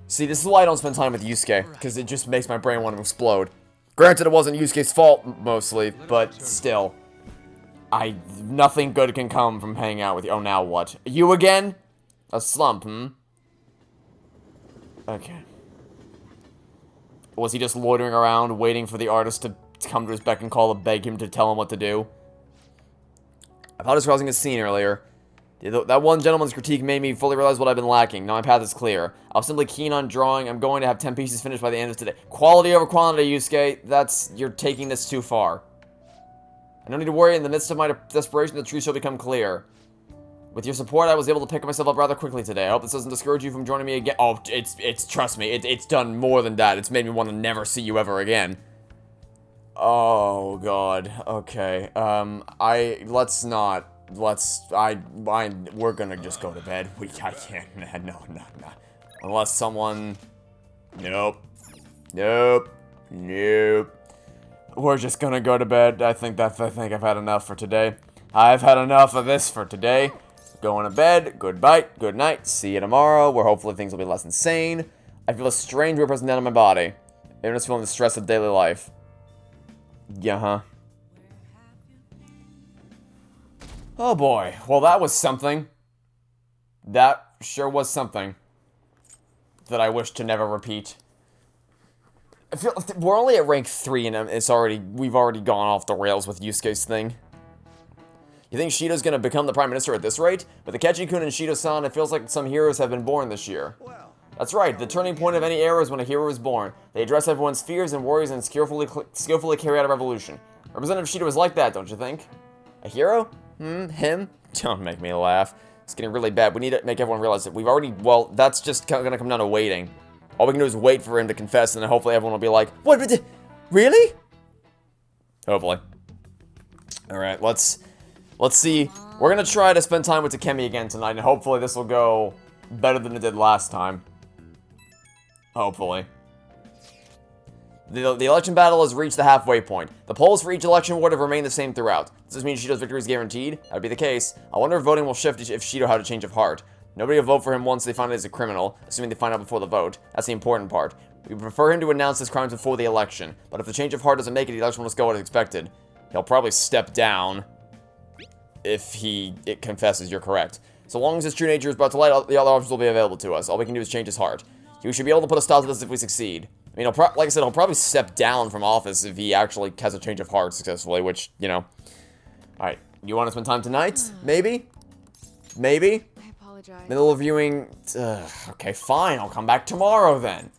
See, this is why I don't spend time with Yusuke, because it just makes my brain want to explode. Granted, it wasn't Yusuke's fault, mostly, but still. Nothing good can come from hanging out with you. Oh, now what? You again? A slump, Okay. Was he just loitering around, waiting for the artist to come to his beck and call and beg him to tell him what to do? I thought I was causing a scene earlier. That one gentleman's critique made me fully realize what I've been lacking. Now my path is clear. I was simply keen on drawing. I'm going to have 10 pieces finished by the end of today. Quality over quantity, Yusuke. You're taking this too far. I don't need to worry. In the midst of my desperation, the truth shall become clear. With your support, I was able to pick myself up rather quickly today. I hope this doesn't discourage you from joining me again. Oh, trust me, it's done more than that. It's made me want to never see you ever again. Oh, God. Okay. We're gonna just go to bed. I can't. No. Unless someone... Nope. We're just gonna go to bed. I think I've had enough for today. I've had enough of this for today. Going to bed. Goodbye. Good night. See you tomorrow, where hopefully things will be less insane. I feel a strange weird presence down in my body. I'm just feeling the stress of daily life. Yeah, Oh boy. Well, that was something. That sure was something. That I wish to never repeat. I feel we're only at rank 3 and we've already gone off the rails with Yusuke's thing. You think Shido's gonna become the Prime Minister at this rate? With the Kechi-kun and Shido-san, it feels like some heroes have been born this year. That's right, the turning point of any era is when a hero is born. They address everyone's fears and worries and skillfully carry out a revolution. Representative Shido is like that, don't you think? A hero? Him? Don't make me laugh. It's getting really bad. We need to make everyone realize that we've already, well, that's just gonna come down to waiting. All we can do is wait for him to confess, and then hopefully everyone will be like, what, really? Hopefully. Alright, let's see. We're gonna try to spend time with Takemi again tonight, and hopefully this will go better than it did last time. Hopefully. The election battle has reached the halfway point. The polls for each election would have remained the same throughout. Does this mean Shido's victory is guaranteed? That would be the case. I wonder if voting will shift if Shido had a change of heart. Nobody will vote for him once they find out he's a criminal, assuming they find out before the vote. That's the important part. We prefer him to announce his crimes before the election, but if the change of heart doesn't make it, the election will just go as expected. He'll probably step down if it confesses you're correct. So long as his true nature is brought to light, the other options will be available to us. All we can do is change his heart. We should be able to put a stop to this if we succeed. I mean, like I said, he'll probably step down from office if he actually has a change of heart successfully, which, you know. Alright, you want to spend time tonight? Maybe? Maybe? I apologize. Middle of viewing. Okay, fine. I'll come back tomorrow then.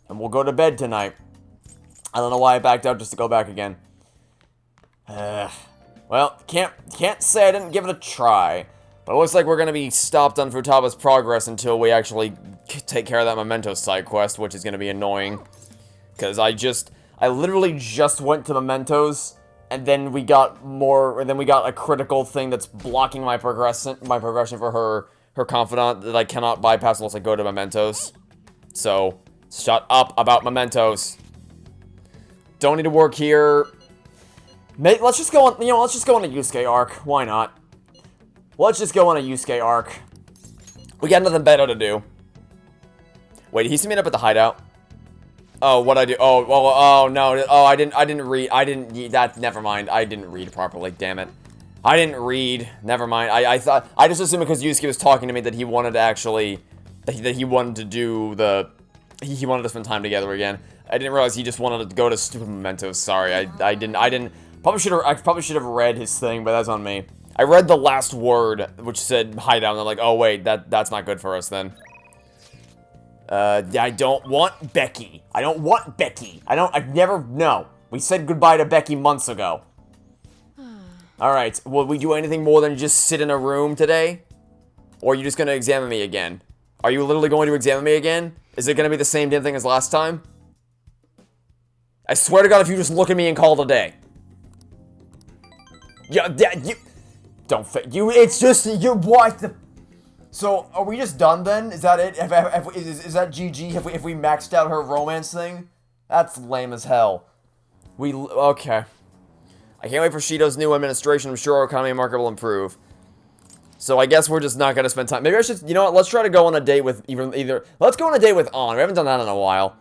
And we'll go to bed tonight. I don't know why I backed out just to go back again. Well, can't say I didn't give it a try. But it looks like we're going to be stopped on Futaba's progress until we actually take care of that Memento side quest, which is going to be annoying. Because I literally just went to Mementos, and then we got a critical thing that's blocking my progression for her confidant that I cannot bypass unless I go to Mementos. So, shut up about Mementos. Don't need to work here. Let's just go on, let's just go on a Yusuke arc. Why not? Let's just go on a Yusuke arc. We got nothing better to do. Wait, did he see me up at the hideout? Oh, what'd I do? Oh, no. Oh, I didn't read. Never mind. I didn't read properly, damn it. I didn't read. Never mind. I just assumed because Yusuke was talking to me that he wanted to actually, that he wanted to do he wanted to spend time together again. I didn't realize he just wanted to go to stupid mementos. Sorry, I didn't. Probably should have read his thing, but that's on me. I read the last word, which said hideout, and I'm like, oh wait, that's not good for us then. I don't want Becky. I don't want Becky. No. We said goodbye to Becky months ago. Alright, will we do anything more than just sit in a room today? Or are you just gonna examine me again? Are you literally going to examine me again? Is it gonna be the same damn thing as last time? I swear to God, if you just look at me and call it a day. Yeah, you... Don't it's just, you, what the... So, are we just done then? Is that it? Is that GG if we maxed out her romance thing? That's lame as hell. Okay. I can't wait for Shido's new administration. I'm sure our economy and market will improve. So I guess we're just not gonna spend time. Maybe I should, you know what, let's try to go on a date with let's go on a date with On. We haven't done that in a while.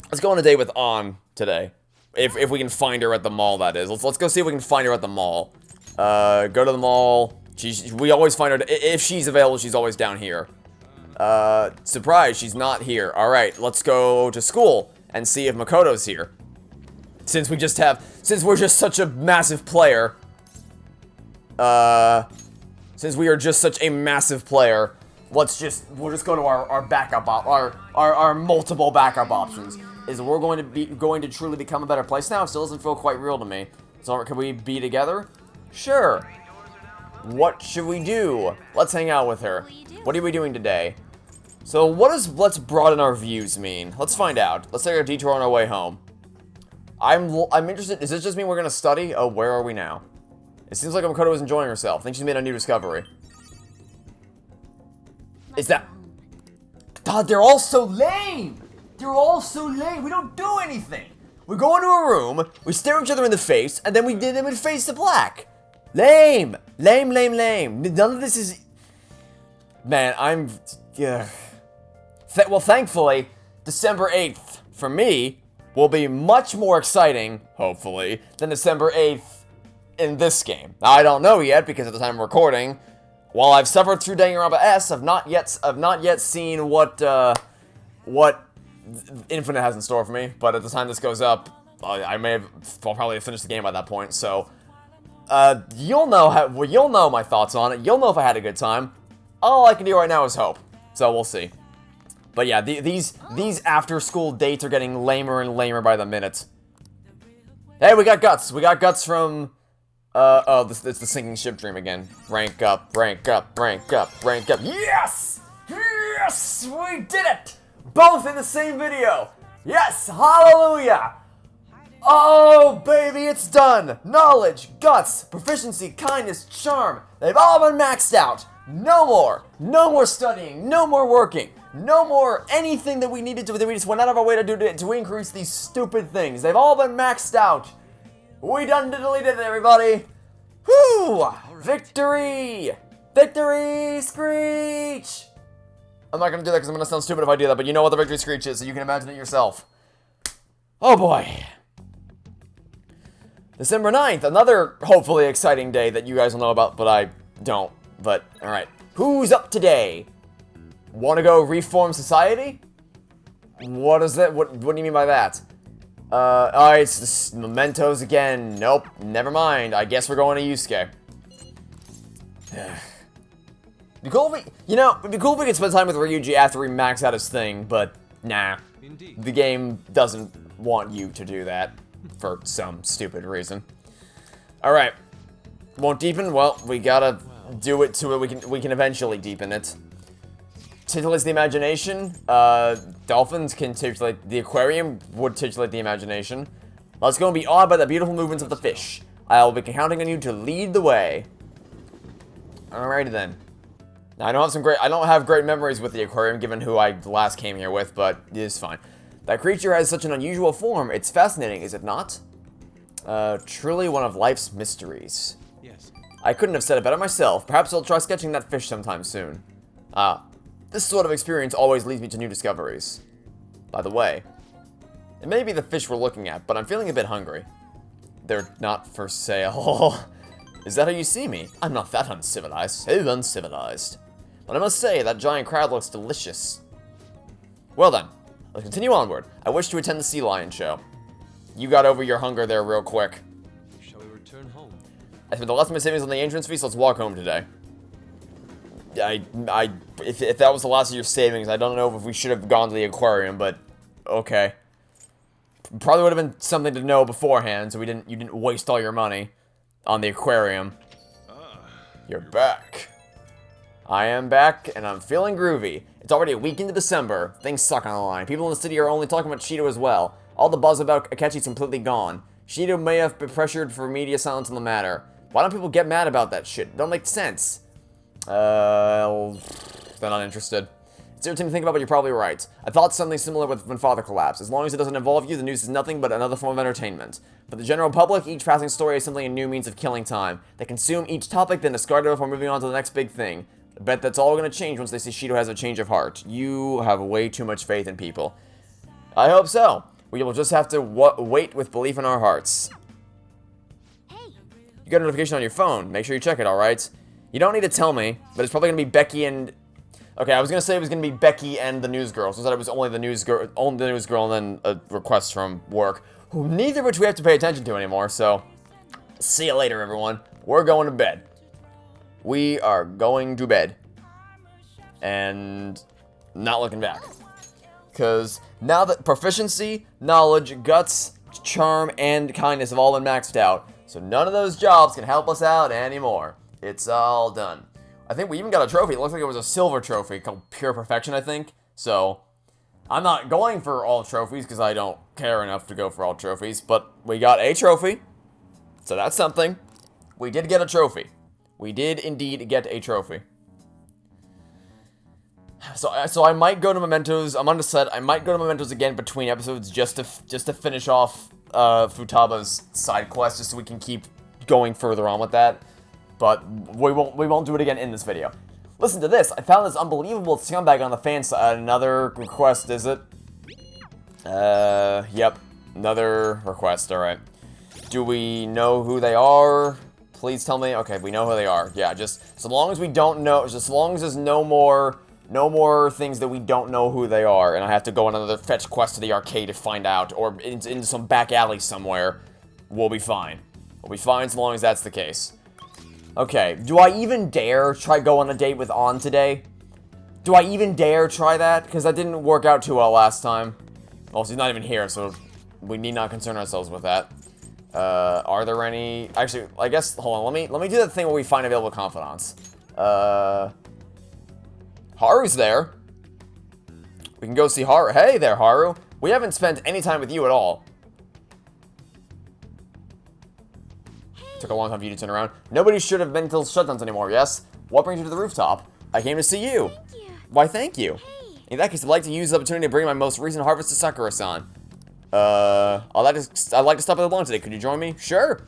Let's go on a date with On today. If we can find her at the mall, that is. Let's go see if we can find her at the mall. Go to the mall. We always find her, if she's available, she's always down here. Surprise, she's not here. Alright, let's go to school and see if Makoto's here. Since we're just such a massive player. Since we are just such a massive player, we'll just go to our backup our multiple backup options. Is we're going to truly become a better place now? It still doesn't feel quite real to me. So can we be together? Sure. What should we do? Let's hang out with her. What are we doing today? So what does let's broaden our views mean? Let's find out. Let's take a detour on our way home. I'm interested. Does this just mean we're gonna study? Oh, where are we now? It seems like Makoto is enjoying herself. I think she's made a new discovery. Is that... God, they're all so lame! They're all so lame. We don't do anything. We go into a room, we stare each other in the face, and then we face to black. Lame! Lame, lame, lame. None of this is... Man, I'm... Well, thankfully, December 8th, for me, will be much more exciting, hopefully, than December 8th in this game. Now, I don't know yet, because at the time of recording, while I've suffered through Danganronpa S, I've not yet seen what Infinite has in store for me, but at the time this goes up, I'll probably have finished the game by that point, so... you'll know my thoughts on it. You'll know if I had a good time. All I can do right now is hope. So we'll see. But yeah, these after-school dates are getting lamer and lamer by the minute. Hey, we got Guts. We got Guts from... it's the sinking ship dream again. Rank up, rank up, rank up, rank up. Yes! Yes! We did it! Both in the same video! Yes! Hallelujah! Oh, baby, it's done! Knowledge, guts, proficiency, kindness, charm. They've all been maxed out. No more. No more studying. No more working. No more anything that we needed to, that we just went out of our way to do to increase these stupid things. They've all been maxed out. We done did it, everybody. Whoo! Victory! Victory screech! I'm not gonna do that because I'm gonna sound stupid if I do that, but you know what the victory screech is, so you can imagine it yourself. Oh boy. December 9th, another hopefully exciting day that you guys will know about, but I don't. But, alright. Who's up today? Wanna go reform society? What is that? What do you mean by that? Alright, it's the mementos again. Nope, never mind. I guess we're going to Yusuke. It'd be cool if we could spend time with Ryuji after we max out his thing, but nah. Indeed. The game doesn't want you to do that. For some stupid reason. Alright. Won't deepen? Well, we gotta do it to it. We can eventually deepen it. Titillate the imagination. Dolphins can titillate. The aquarium would titillate the imagination. Let's go and be awed by the beautiful movements of the fish. I'll be counting on you to lead the way. Alrighty then. Now, I don't have great memories with the aquarium, given who I last came here with, but it is fine. That creature has such an unusual form. It's fascinating, is it not? Truly one of life's mysteries. Yes. I couldn't have said it better myself. Perhaps I'll try sketching that fish sometime soon. This sort of experience always leads me to new discoveries. By the way, it may be the fish we're looking at, but I'm feeling a bit hungry. They're not for sale. Is that how you see me? I'm not that uncivilized. So uncivilized. But I must say, that giant crab looks delicious. Well then. Let's continue onward. I wish to attend the sea lion show. You got over your hunger there real quick. Shall we return home? I spent the last of my savings on the entrance fee, so let's walk home today. If that was the last of your savings, I don't know if we should have gone to the aquarium, but okay. Probably would have been something to know beforehand, so you didn't waste all your money on the aquarium. You're back. I am back, and I'm feeling groovy. It's already a week into December. Things suck on the line. People in the city are only talking about Shido as well. All the buzz about Akechi's completely gone. Shido may have been pressured for media silence on the matter. Why don't people get mad about that shit? It don't make sense. They're not interested. It's irritating to think about, but you're probably right. I thought something similar with when Father collapsed. As long as it doesn't involve you, the news is nothing but another form of entertainment. For the general public, each passing story is simply a new means of killing time. They consume each topic, then discard it before moving on to the next big thing. I bet that's all going to change once they see Shido has a change of heart. You have way too much faith in people. I hope so. We will just have to wait with belief in our hearts. Hey, You got a notification on your phone. Make sure you check it, alright? You don't need to tell me, but it's probably going to be Becky and... Okay, I was going to say it was going to be Becky and the news girl. So instead it was only the news girl, and then a request from work. Who neither of which we have to pay attention to anymore, so... See you later, everyone. We're going to bed. We are going to bed. And... not looking back. Because now that proficiency, knowledge, guts, charm, and kindness have all been maxed out, so none of those jobs can help us out anymore. It's all done. I think we even got a trophy. It looks like it was a silver trophy called Pure Perfection, I think. So, I'm not going for all trophies because I don't care enough to go for all trophies, but we got a trophy. So that's something. We did get a trophy. We did indeed get a trophy. So I might go to Mementos. I'm on the set. I might go to Mementos again between episodes just to finish off Futaba's side quest, just so we can keep going further on with that. But we won't do it again in this video. Listen to this. I found this unbelievable scumbag on the fan side. Another request, is it? Yep. Another request. All right. Do we know who they are? Please tell me. Okay, we know who they are. Yeah, just so long as we don't know, just as long as there's no more things that we don't know who they are, and I have to go on another fetch quest to the arcade to find out, or into some back alley somewhere, we'll be fine. We'll be fine so long as that's the case. Okay, do I even dare try go on a date with On today? Do I even dare try that? Because that didn't work out too well last time. Well, she's not even here, so we need not concern ourselves with that. Are there any... Actually, I guess... Hold on, let me do that thing where we find available confidants. Haru's there. We can go see Haru. Hey there, Haru. We haven't spent any time with you at all. Took a long time for you to turn around. Nobody should have been until shutdowns anymore, yes? What brings you to the rooftop? I came to see you. thank you. Why, thank you. Hey, In that case, I'd like to use the opportunity to bring my most recent harvest to Sakura-san. I'd like to stop at the lawn today. Could you join me? Sure.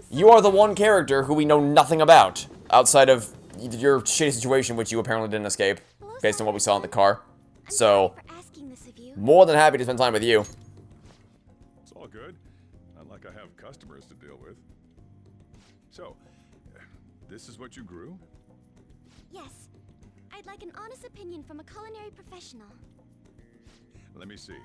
You are the one character who we know nothing about, outside of your shitty situation, which you apparently didn't escape, based on what we saw in the car. I'm So, sorry for asking this of you. more than happy to spend time with you. It's all good. Not like I have customers to deal with. So, this is what you grew? Yes, I'd like an honest opinion from a culinary professional. Let me see.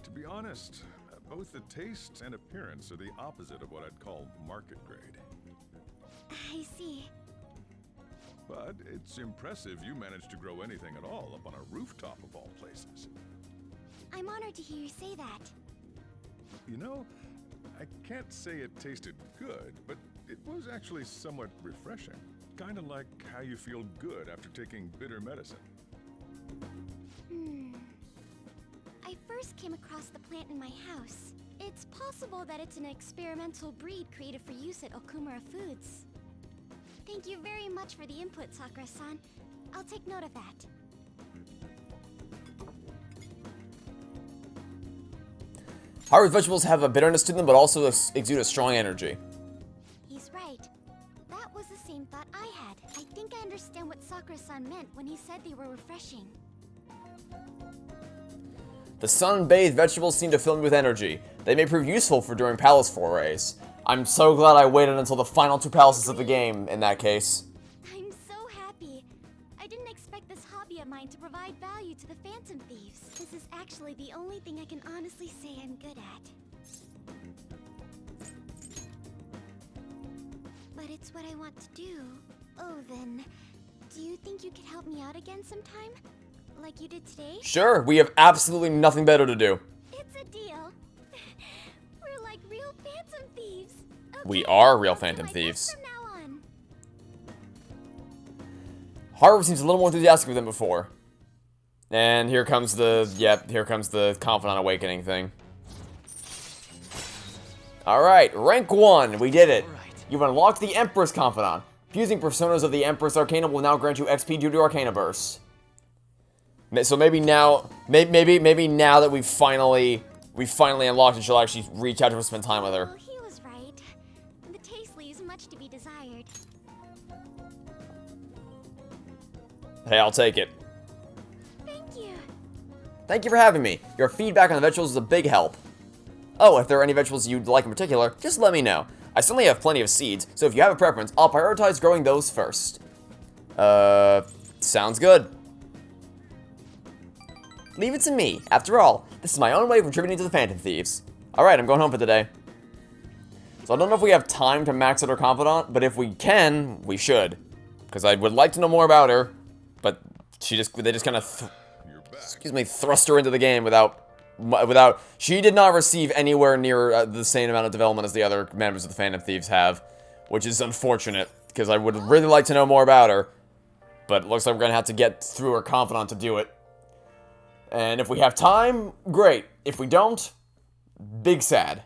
To be honest, both the taste and appearance are the opposite of what I'd call market grade. I see. But it's impressive you managed to grow anything at all up on a rooftop of all places. I'm honored to hear you say that. You know, I can't say it tasted good, but it was actually somewhat refreshing. Kind of like how you feel good after taking bitter medicine. I first came across the plant in my house. It's possible that it's an experimental breed created for use at Okumura Foods. Thank you very much for the input, Sakura-san. I'll take note of that. Haru's vegetables have a bitterness to them, but also exude a strong energy. He's right. That was the same thought I had. I think I understand what Sakura-san meant when he said they were refreshing. The sun-bathed vegetables seem to fill me with energy. They may prove useful for during palace forays. I'm so glad I waited until the final 2 palaces of the game, in that case. I'm so happy. mine to provide value to the Phantom Thieves. This is actually the only thing I can honestly say I'm good at. But it's what I want to do. Oh, then, do you think you could help me out again sometime? Like you did today? Sure, we have absolutely nothing better to do. It's a deal. We're like real Phantom Thieves. We Okay, are real I'll do Phantom my Thieves. best from now on. Haru seems a little more enthusiastic than before. And here comes the Confidant Awakening thing. Alright, rank 1, we did it. You've unlocked the Empress Confidant. Fusing personas of the Empress Arcana will now grant you XP due to Arcana Bursts. So maybe now that we've finally unlocked it, she'll actually reach out to her, spend time with her. Well, he was right. The taste leaves much to be desired. Hey, I'll take it. Thank you. Thank you for having me. Your feedback on the vegetables is a big help. Oh, if there are any vegetables you'd like in particular, just let me know. I certainly have plenty of seeds, so if you have a preference, I'll prioritize growing those first. Sounds good. Leave it to me. After all, this is my own way of contributing to the Phantom Thieves. Alright, I'm going home for the day. So I don't know if we have time to max out our Confidant, but if we can, we should. Because I would like to know more about her, but they just kind of, thrust her into the game without, she did not receive anywhere near the same amount of development as the other members of the Phantom Thieves have, which is unfortunate, because I would really like to know more about her, but it looks like we're going to have to get through her Confidant to do it. And if we have time, great. If we don't, big sad.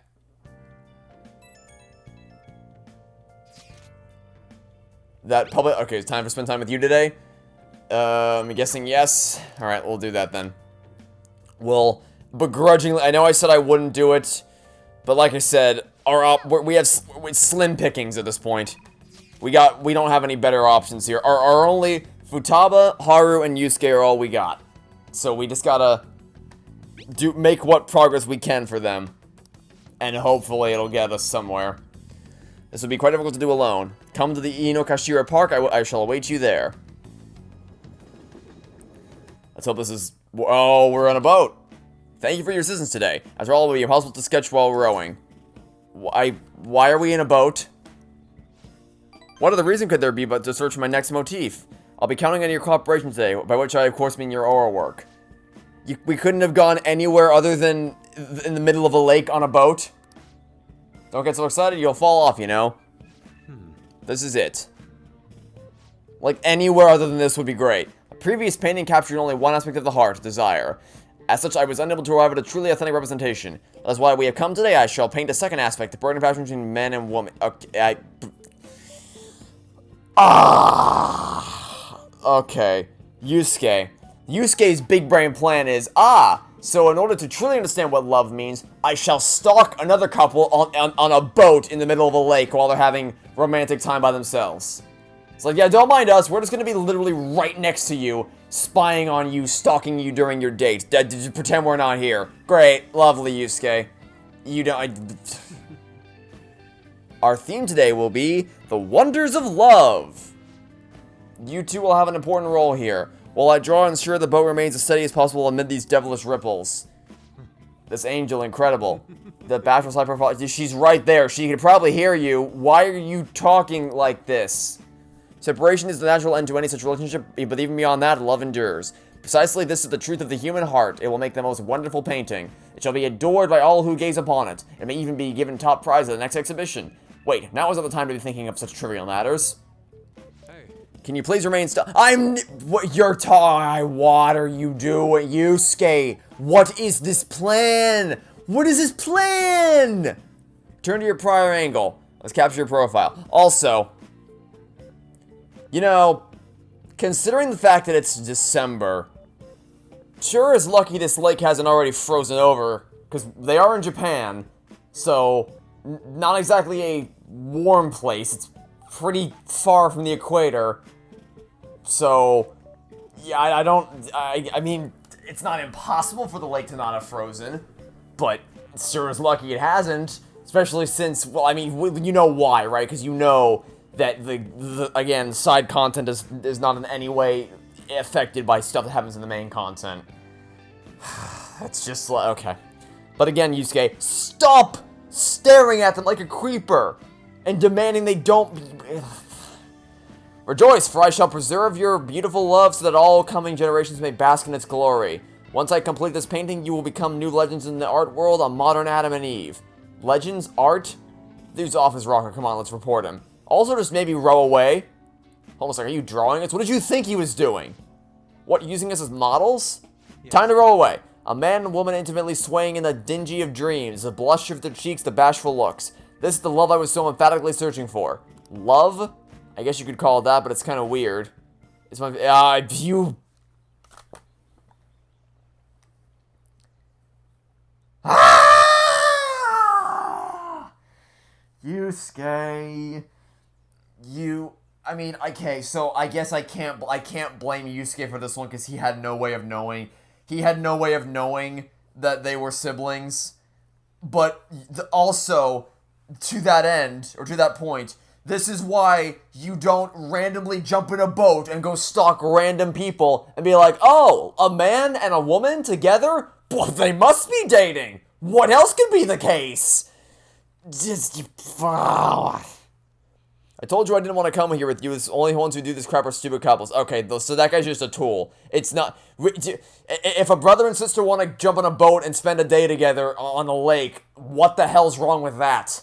Okay, it's time to spend time with you today? I'm guessing yes. Alright, we'll do that then. We'll begrudgingly, I know I said I wouldn't do it, but like I said, we have slim pickings at this point. We don't have any better options here. Our only Futaba, Haru, and Yusuke are all we got. So we just gotta make what progress we can for them. And hopefully it'll get us somewhere. This would be quite difficult to do alone. Come to the Inokashira Park, I shall await you there. Let's hope this is... Oh, we're on a boat! Thank you for your assistance today. After all, it will be impossible to sketch while rowing. Why are we in a boat? What other reason could there be but to search for my next motif? I'll be counting on your cooperation today, by which I of course mean your aura work. We couldn't have gone anywhere other than in the middle of a lake on a boat? Don't get so excited, you'll fall off, you know? This is it. Like, anywhere other than this would be great. A previous painting captured only one aspect of the heart, desire. As such, I was unable to arrive at a truly authentic representation. That is why we have come today. I shall paint a second aspect, the burden of passion between man and woman. Okay, Okay, Yusuke. Yusuke's big brain plan is, so in order to truly understand what love means, I shall stalk another couple on a boat in the middle of a lake while they're having romantic time by themselves. It's like, yeah, don't mind us, we're just gonna be literally right next to you, spying on you, stalking you during your date. Pretend we're not here. Great, lovely, Yusuke. Our theme today will be the wonders of love. You two will have an important role here. While I draw and ensure the boat remains as steady as possible amid these devilish ripples. This angel, incredible. The bashful high profile, she's right there. She could probably hear you. Why are you talking like this? Separation is the natural end to any such relationship, but even beyond that, love endures. Precisely this is the truth of the human heart. It will make the most wonderful painting. It shall be adored by all who gaze upon it. It may even be given top prize at the next exhibition. Wait, now is not the time to be thinking of such trivial matters. Can you please remain still? What are you doing, Yusuke? What is this plan? What is this plan? Turn to your prior angle. Let's capture your profile. Also, you know, considering the fact that it's December, sure is lucky this lake hasn't already frozen over, because they are in Japan, so not exactly a warm place. It's pretty far from the equator. So, yeah, I mean, it's not impossible for the lake to not have frozen, but sure is lucky it hasn't, especially since, well, I mean, you know why, right? Because you know that again, side content is not in any way affected by stuff that happens in the main content. It's just like, okay. But again, Yusuke, stop staring at them like a creeper and demanding they don't... Rejoice, for I shall preserve your beautiful love so that all coming generations may bask in its glory. Once I complete this painting, you will become new legends in the art world, a modern Adam and Eve. Legends? Art? Dude's off his rocker. Come on, let's report him. Also, just maybe row away. Hold on a second, are you drawing us? What did you think he was doing? What, using us as models? Yeah. Time to row away. A man and woman intimately swaying in the dingy of dreams, the blush of their cheeks, the bashful looks. This is the love I was so emphatically searching for. Love? I guess you could call it that, but it's kind of weird. It's my... you... Yusuke... I mean, okay, so I guess I can't blame Yusuke for this one, because he had no way of knowing. He had no way of knowing that they were siblings. But also, to that end, or to that point, this is why you don't randomly jump in a boat and go stalk random people and be like, oh, a man and a woman together? Well, they must be dating. What else could be the case? I told you I didn't want to come here with you. It's only ones who do this crap are stupid couples. Okay, so that guy's just a tool. It's not... If a brother and sister want to jump on a boat and spend a day together on the lake, what the hell's wrong with that?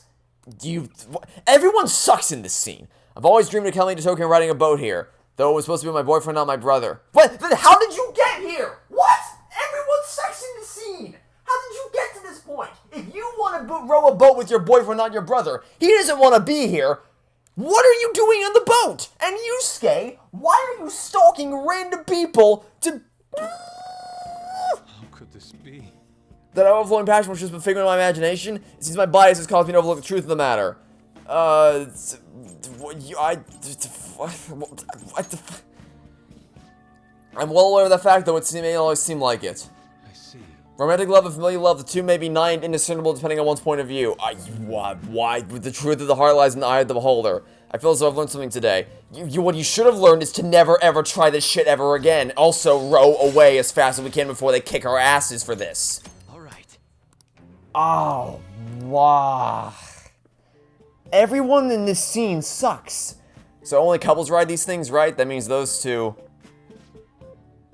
Everyone sucks in this scene. I've always dreamed of coming to Tokyo and riding a boat here. Though it was supposed to be my boyfriend, not my brother. What? How did you get here? What? Everyone sucks in this scene. How did you get to this point? If you want to row a boat with your boyfriend, not your brother, he doesn't want to be here. What are you doing on the boat? And Yusuke, why are you stalking random people to... How could this be? That overflowing passion was just a figment of my imagination? It seems my bias has caused me to overlook the truth of the matter. I'm well aware of the fact, though it may always seem like it. I see. Romantic love and familiar love, the two may be nigh and indiscernible depending on one's point of view. Why? The truth of the heart lies in the eye of the beholder. I feel as though I've learned something today. What you should have learned is to never ever try this shit ever again. Also, row away as fast as we can before they kick our asses for this. Alright. Oh, wow. Everyone in this scene sucks. So only couples ride these things, right? That means those two...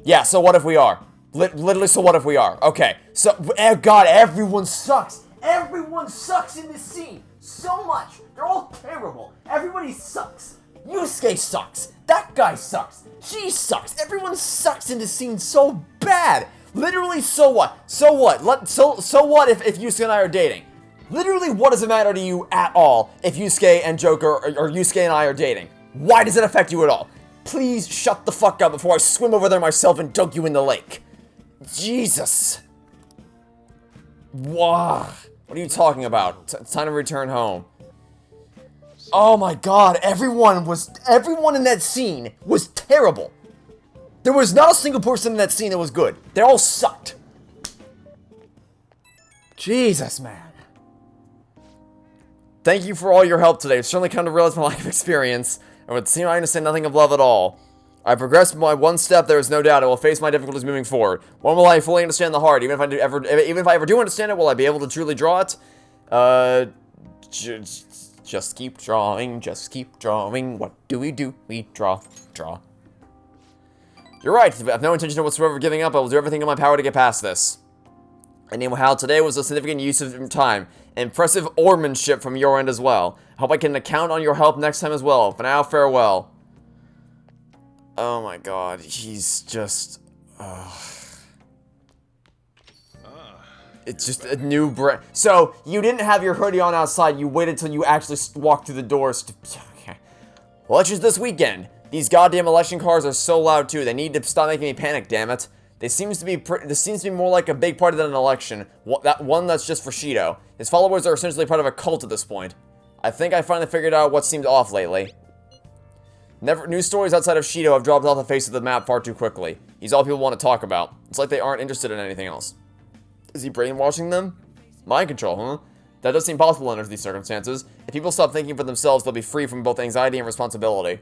Yeah, so what if we are? Literally, so what if we are? Okay, so, God, everyone sucks. Everyone sucks in this scene. So much. They're all terrible. Everybody sucks. Yusuke sucks. That guy sucks. She sucks. Everyone sucks in this scene so bad. Literally, so what? So what? So what if Yusuke and I are dating? Literally, what does it matter to you at all if Yusuke and Joker or Yusuke and I are dating? Why does it affect you at all? Please shut the fuck up before I swim over there myself and dunk you in the lake. Jesus. Wow. What are you talking about? It's time to return home. Oh my god, everyone in that scene was terrible. There was not a single person in that scene that was good. They all sucked. Jesus, man. Thank you for all your help today. I've certainly come to realize my lack of experience, and would seem I understand nothing of love at all. I progressed by one step, there is no doubt I will face my difficulties moving forward. When will I fully understand the heart? Even if I ever do understand it, will I be able to truly draw it? Just keep drawing, just keep drawing. What do? We draw. You're right, I have no intention whatsoever of giving up. I will do everything in my power to get past this. Anyhow, today was a significant use of time. Impressive oarsmanship from your end as well. I hope I can count on your help next time as well. For now, farewell. Oh my god, he's just... It's just a new brand. So, you didn't have your hoodie on outside, you waited till you actually walked through the doors to... Okay. Elections this weekend. These goddamn election cars are so loud too, they need to stop making me panic, damn it. This seems to be more like a big party than an election. One that's just for Shido. His followers are essentially part of a cult at this point. I think I finally figured out what seemed off lately. News stories outside of Shido have dropped off the face of the map far too quickly. He's all people want to talk about. It's like they aren't interested in anything else. Is he brainwashing them? Mind control, huh? That does seem possible under these circumstances. If people stop thinking for themselves, they'll be free from both anxiety and responsibility.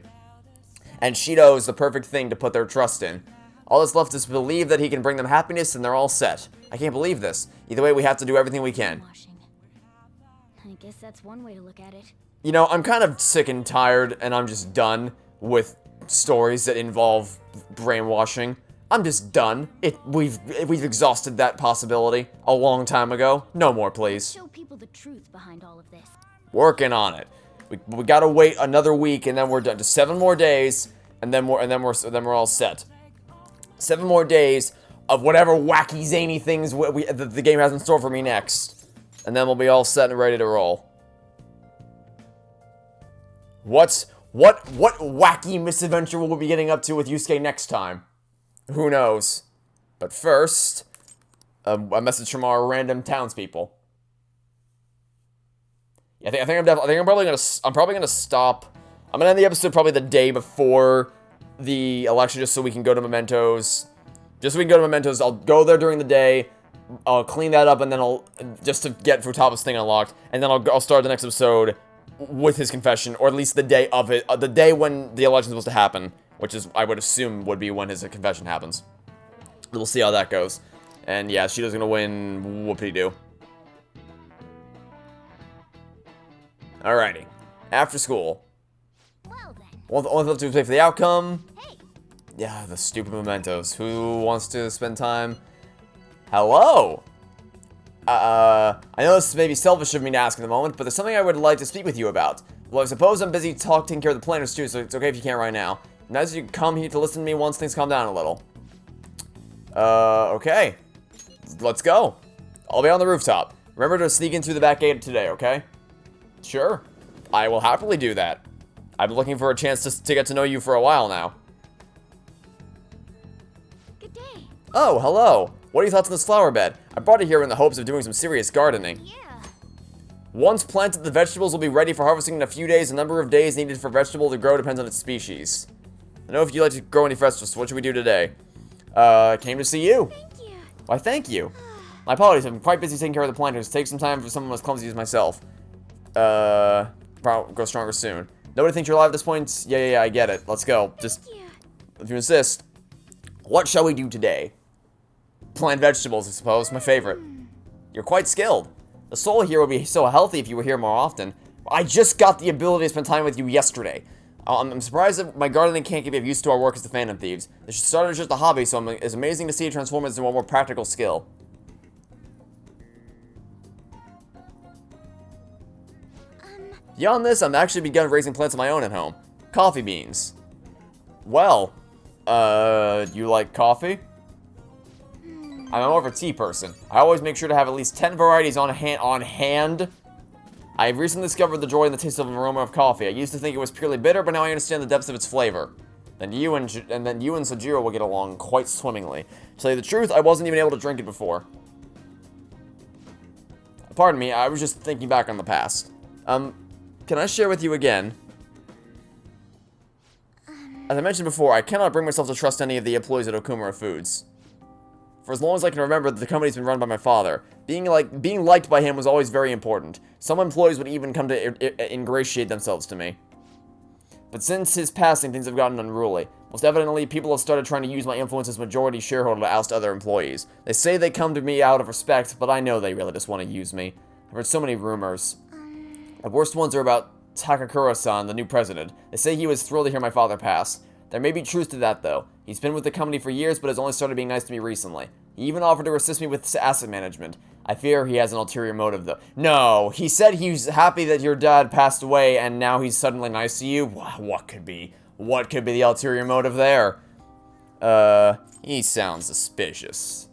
and Shido is the perfect thing to put their trust in. All that's left is to believe that he can bring them happiness, and they're all set. I can't believe this. Either way, we have to do everything we can. I guess that's one way to look at it. You know, I'm kind of sick and tired, and I'm just done with stories that involve brainwashing. I'm just done. We've exhausted that possibility a long time ago. No more, please. Show people the truth behind all of this. Working on it. We gotta wait another week, and then we're done. Just 7 more days, and then we're all set. 7 more days of whatever wacky zany things the game has in store for me next, and then we'll be all set and ready to roll. What wacky misadventure will we be getting up to with Yusuke next time? Who knows? But first, a message from our random townspeople. Yeah, I'm probably gonna stop. I'm gonna end the episode probably the day before the election, just so we can go to Mementos. I'll go there during the day. I'll clean that up, and then just to get Futaba's thing unlocked, and then I'll start the next episode with his confession, or at least the day of it, the day when the election's supposed to happen, which is, I would assume, would be when his confession happens. We'll see how that goes. And yeah, Shido's gonna win. Whoopity-doo. Alrighty. After school. Well then. Only left to wait for the outcome. Hey. Yeah, the stupid mementos. Who wants to spend time? Hello! I know this may be selfish of me to ask in the moment, but there's something I would like to speak with you about. Well, I suppose I'm busy taking care of the planners too, so it's okay if you can't right now. Nice that you come here to listen to me once things calm down a little. Okay. Let's go. I'll be on the rooftop. Remember to sneak in through the back gate today, okay? Sure. I will happily do that. I've been looking for a chance to get to know you for a while now. Good day. Oh, hello. What are your thoughts on this flower bed? I brought it here in the hopes of doing some serious gardening. Yeah. Once planted, the vegetables will be ready for harvesting in a few days. The number of days needed for a vegetable to grow depends on its species. I know if you'd like to grow any vegetables, so what should we do today? Came to see you. Thank you. Why, thank you. My apologies, I've been quite busy taking care of the planters. Take some time for someone as clumsy as myself. Grow stronger soon. Nobody thinks you're alive at this point? Yeah, I get it. Let's go. Just, Thank you. if you insist. What shall we do today? Plant vegetables, I suppose. My favorite. You're quite skilled. The soul here would be so healthy if you were here more often. I just got the ability to spend time with you yesterday. I'm surprised that my gardening can't get used to our work as the Phantom Thieves. This started as just a hobby, so it's amazing to see it transform into a more practical skill. Beyond this, I've actually begun raising plants of my own at home. Coffee beans. Well, you like coffee? I'm more of a tea person. I always make sure to have at least 10 varieties on hand. I've recently discovered the joy in the taste of an aroma of coffee. I used to think it was purely bitter, but now I understand the depths of its flavor. Then you and Sojiro will get along quite swimmingly. To tell you the truth, I wasn't even able to drink it before. Pardon me, I was just thinking back on the past. Can I share with you again? As I mentioned before, I cannot bring myself to trust any of the employees at Okumura Foods. For as long as I can remember, the company's been run by my father. Being liked by him was always very important. Some employees would even come to ingratiate themselves to me. But since his passing, things have gotten unruly. Most evidently, people have started trying to use my influence as majority shareholder to oust other employees. They say they come to me out of respect, but I know they really just want to use me. I've heard so many rumors. The worst ones are about Takakura-san, the new president. They say he was thrilled to hear my father pass. There may be truth to that, though. He's been with the company for years, but has only started being nice to me recently. He even offered to assist me with asset management. I fear he has an ulterior motive, though. No, he said he was happy that your dad passed away, and now he's suddenly nice to you? What could be the ulterior motive there? He sounds suspicious.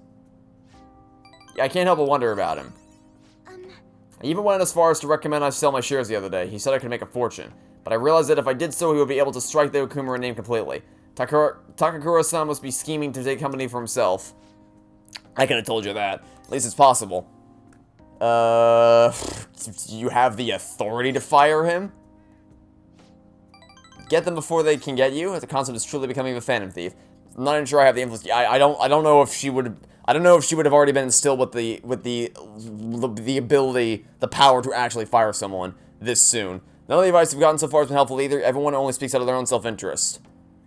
I can't help but wonder about him. I even went as far as to recommend I sell my shares the other day. He said I could make a fortune. But I realized that if I did so, he would be able to strike the Okumura name completely. Takakura-san must be scheming to take company for himself. I could have told you that. At least it's possible. Do you have the authority to fire him? Get them before they can get you. The concept is truly becoming a Phantom Thief. I'm not even sure I have the influence. I don't know if she would. I don't know if she would have already been instilled with the ability, the power to actually fire someone this soon. None of the advice we've gotten so far has been helpful either. Everyone only speaks out of their own self-interest.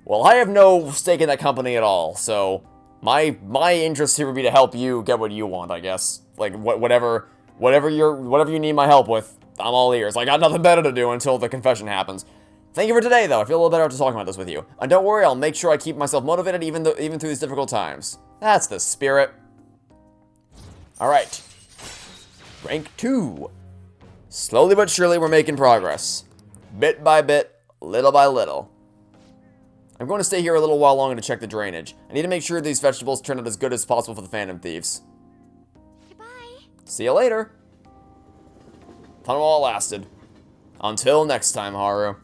Well, I have no stake in that company at all, so my interest here would be to help you get what you want, I guess. Like, whatever you need my help with, I'm all ears. I got nothing better to do until the confession happens. Thank you for today, though. I feel a little better after talking about this with you. And don't worry, I'll make sure I keep myself motivated even through these difficult times. That's the spirit. Alright. Rank 2. Slowly but surely, we're making progress. Bit by bit, little by little. I'm going to stay here a little while longer to check the drainage. I need to make sure these vegetables turn out as good as possible for the Phantom Thieves. Goodbye. See you later. Fun while it lasted. Until next time, Haru.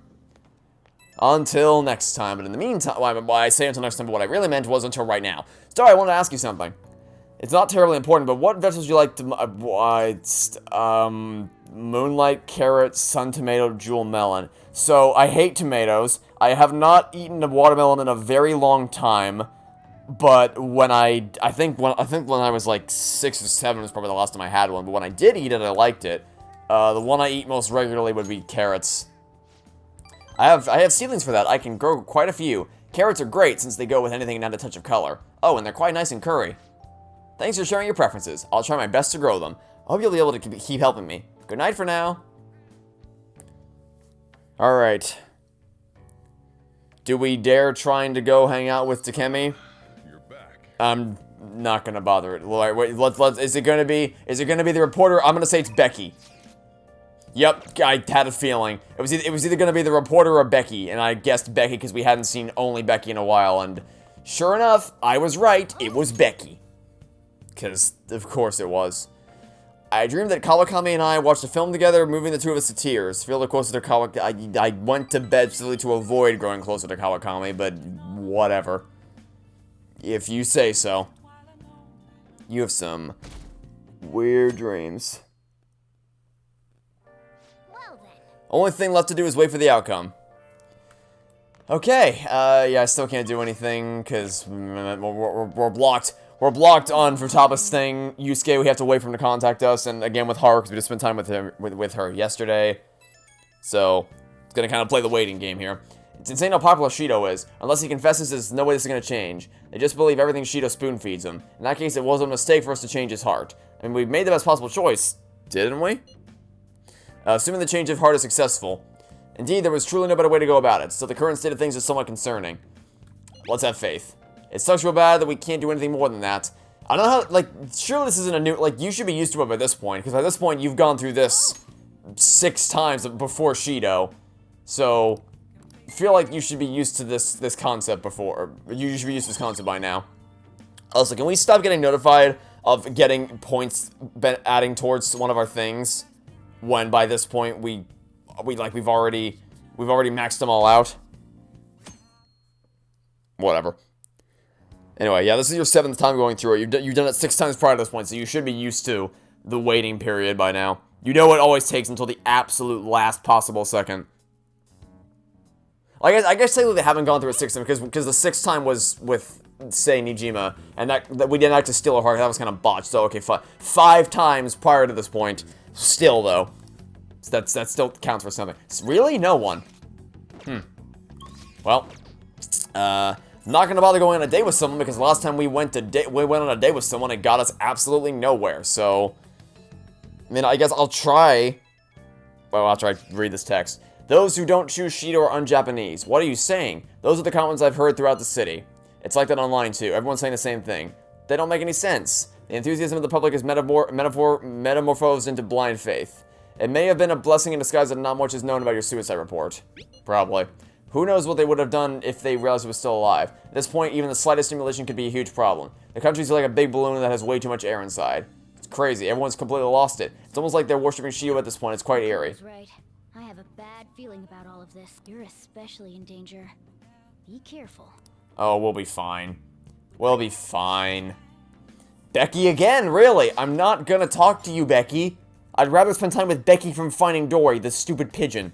Until next time. But in the meantime, why I say until next time, but what I really meant was until right now. Sorry, I wanted to ask you something. It's not terribly important, but what vegetables do you like to... moonlight, carrot, sun tomato, jewel melon. So, I hate tomatoes. I have not eaten a watermelon in a very long time. But when I think when I was like 6 or 7 was probably the last time I had one. But when I did eat it, I liked it. The one I eat most regularly would be carrots. I have seedlings for that. I can grow quite a few. Carrots are great since they go with anything and add a touch of color. Oh, and they're quite nice in curry. Thanks for sharing your preferences. I'll try my best to grow them. I hope you'll be able to keep helping me. Good night for now. Alright. Do we dare trying to go hang out with Takemi? You're back. I'm not gonna bother it. Wait, let's, is it gonna be the reporter? I'm gonna say it's Becky. Yep, I had a feeling. It was either gonna be the reporter or Becky, and I guessed Becky because we hadn't seen only Becky in a while, and sure enough, I was right, it was Becky. Because, of course it was. I dreamed that Kawakami and I watched a film together, moving the two of us to tears. Feel closer to Kawakami. I went to bed simply to avoid growing closer to Kawakami, but whatever. If you say so. You have some weird dreams. Well then. Only thing left to do is wait for the outcome. Okay, yeah, I still can't do anything, because we're blocked. We're blocked on Futaba's thing. Yusuke, we have to wait for him to contact us, and again with Haru, because we just spent time with her yesterday. So, it's gonna kind of play the waiting game here. It's insane how popular Shido is. Unless he confesses, there's no way this is gonna change. They just believe everything Shido spoon-feeds him. In that case, it wasn't a mistake for us to change his heart. I mean, we made the best possible choice, didn't we? Assuming the change of heart is successful. Indeed, there was truly no better way to go about it, so the current state of things is somewhat concerning. Let's have faith. It sucks real bad that we can't do anything more than that. I don't know how, like, surely this isn't a new, like, you should be used to it by this point, because by this point, you've gone through this 6 times before Shido. So, I feel like you should be used to this concept before, you should be used to this concept by now. Also, can we stop getting notified of getting points adding towards one of our things, when by this point, we've already maxed them all out? Whatever. Anyway, yeah, this is your 7th time going through it. You've done it 6 times prior to this point, so you should be used to the waiting period by now. You know it always takes until the absolute last possible second. I guess technically they haven't gone through it 6 times, because the 6th time was with, say, Nijima, and that we didn't have to steal her heart, that was kind of botched, so okay, 5 times prior to this point. Still, though. That still counts for something. Really? No one. Well, not gonna bother going on a date with someone because last time we went on a date with someone, it got us absolutely nowhere. So, I mean, I guess I'll try. Well, I'll try to read this text. Those who don't choose Shido are un-Japanese. What are you saying? Those are the comments I've heard throughout the city. It's like that online too. Everyone's saying the same thing. They don't make any sense. The enthusiasm of the public is metamorphosed into blind faith. It may have been a blessing in disguise that not much is known about your suicide report. Probably. Who knows what they would have done if they realized it was still alive. At this point, even the slightest stimulation could be a huge problem. The country's like a big balloon that has way too much air inside. It's crazy. Everyone's completely lost it. It's almost like they're worshipping Shido at this point. It's quite eerie. Right. I have a bad feeling about all of this. You're especially in danger. Be careful. Oh, we'll be fine. We'll be fine. Becky again, really? I'm not gonna talk to you, Becky. I'd rather spend time with Becky from Finding Dory, the stupid pigeon.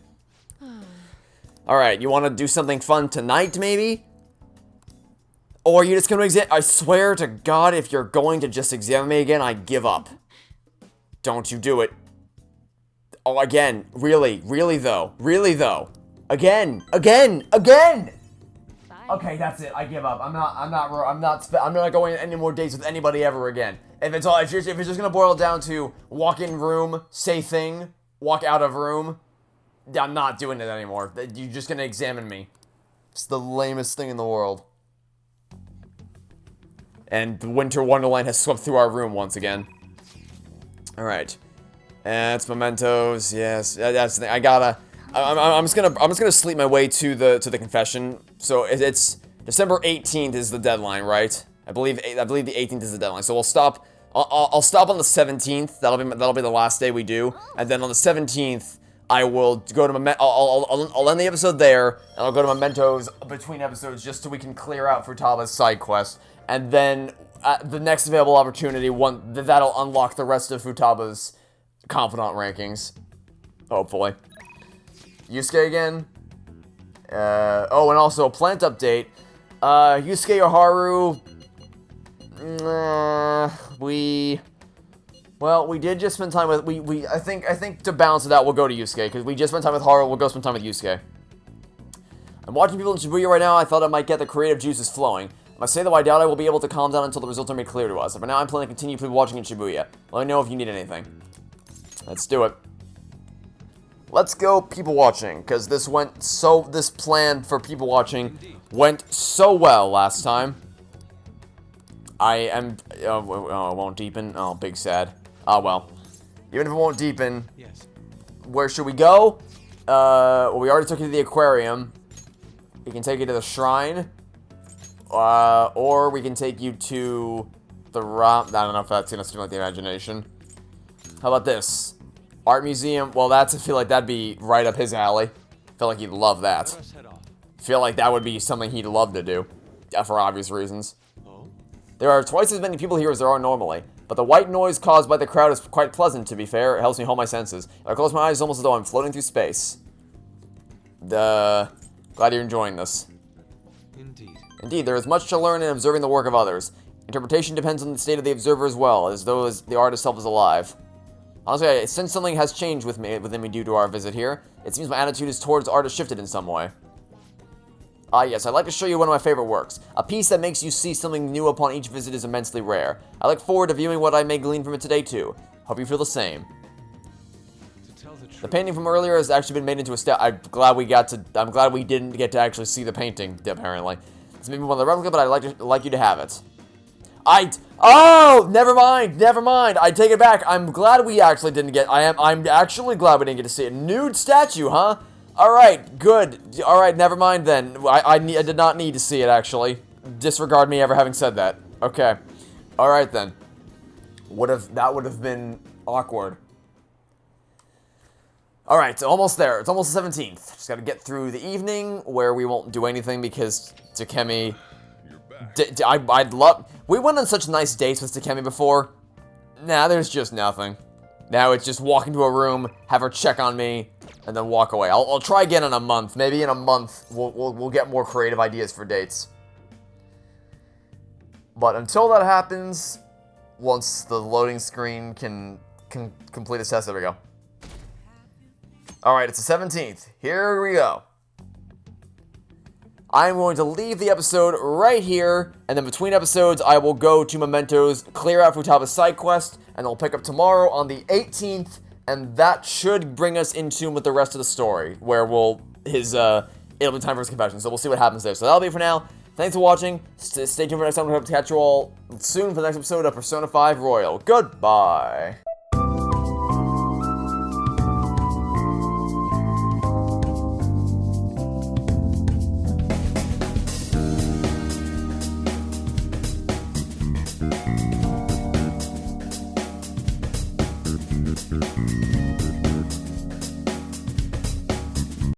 Alright, you want to do something fun tonight, maybe? Or are you just going to I swear to God, if you're going to just examine me again, I give up. Don't you do it. Oh, again. Really? Really, though? Really, though? Again! Again! Again! Bye. Okay, that's it. I give up. I'm not going any more dates with anybody ever again. If it's just gonna boil down to walk in room, say thing, walk out of room, I'm not doing it anymore. You're just gonna examine me. It's the lamest thing in the world. And the Winter Wonderland has swept through our room once again. All right, and it's mementos. Yes, that's the thing. I'm just gonna sleep my way to the confession. So it's December 18th is the deadline, right? I believe the 18th is the deadline. So we'll stop. I'll stop on the 17th. That'll be the last day we do, and then on the 17th I will go to I'll end the episode there, and I'll go to mementos between episodes just so we can clear out Futaba's side quest, and then the next available opportunity, that'll unlock the rest of Futaba's confidant rankings, hopefully. Yusuke again. Oh, and also a plant update. Yusuke or Haru. We did just spend time with I think to balance it out, we'll go to Yusuke because we just spent time with Haru. We'll go spend time with Yusuke. I'm watching people in Shibuya right now. I thought I might get the creative juices flowing. I must say though, I doubt I will be able to calm down until the results are made clear to us. For now, I'm planning to continue people watching in Shibuya. Let me know if you need anything. Let's do it. Let's go people watching, because this plan for people watching went so well last time. It won't deepen. Oh, big sad. Oh, well. Even if it won't deepen, Yes. where should we go? Well, we already took you to the aquarium. We can take you to the shrine. Or we can take you to the I don't know if that's going to stimulate the imagination. How about this? Art museum. Well, I feel like that'd be right up his alley. I feel like he'd love that. Let us head off. I feel like that would be something he'd love to do. For obvious reasons. Oh? There are twice as many people here as there are normally. But the white noise caused by the crowd is quite pleasant, to be fair. It helps me hold my senses. If I close my eyes, it's almost as though I'm floating through space. Glad you're enjoying this. Indeed. Indeed, there is much to learn in observing the work of others. Interpretation depends on the state of the observer as well, as though the art itself is alive. Honestly, I sense something has changed within me due to our visit here. It seems my attitude towards art has shifted in some way. Yes, I'd like to show you one of my favorite works. A piece that makes you see something new upon each visit is immensely rare. I look forward to viewing what I may glean from it today, too. Hope you feel the same. To tell the truth. The painting from earlier has actually been made into a I'm glad we didn't get to actually see the painting, apparently. It's maybe one of the replica, but I'd like you to have it. Oh, never mind. I take it back. I'm glad we actually didn't get, I'm actually glad we didn't get to see it. Nude statue, huh? Alright, good. Alright, never mind then. I did not need to see it, actually. Disregard me ever having said that. Okay. Alright then. That would have been awkward. Alright, almost there. It's almost the 17th. Just gotta get through the evening, where we won't do anything because Takemi... I'd love... We went on such nice dates with Takemi before. Nah, there's just nothing. Now it's just walk into a room, have her check on me, and then walk away. I'll try again in a month. Maybe in a month we'll get more creative ideas for dates. But until that happens, once the loading screen can complete its test, there we go. Alright, it's the 17th. Here we go. I'm going to leave the episode right here, and then between episodes, I will go to Mementos, clear out Futaba's side quest, and we'll pick up tomorrow on the 18th, and that should bring us in tune with the rest of the story, where it'll be time for his confession, so we'll see what happens there. So that'll be it for now. Thanks for watching. Stay tuned for next time. We hope to catch you all soon for the next episode of Persona 5 Royal. Goodbye.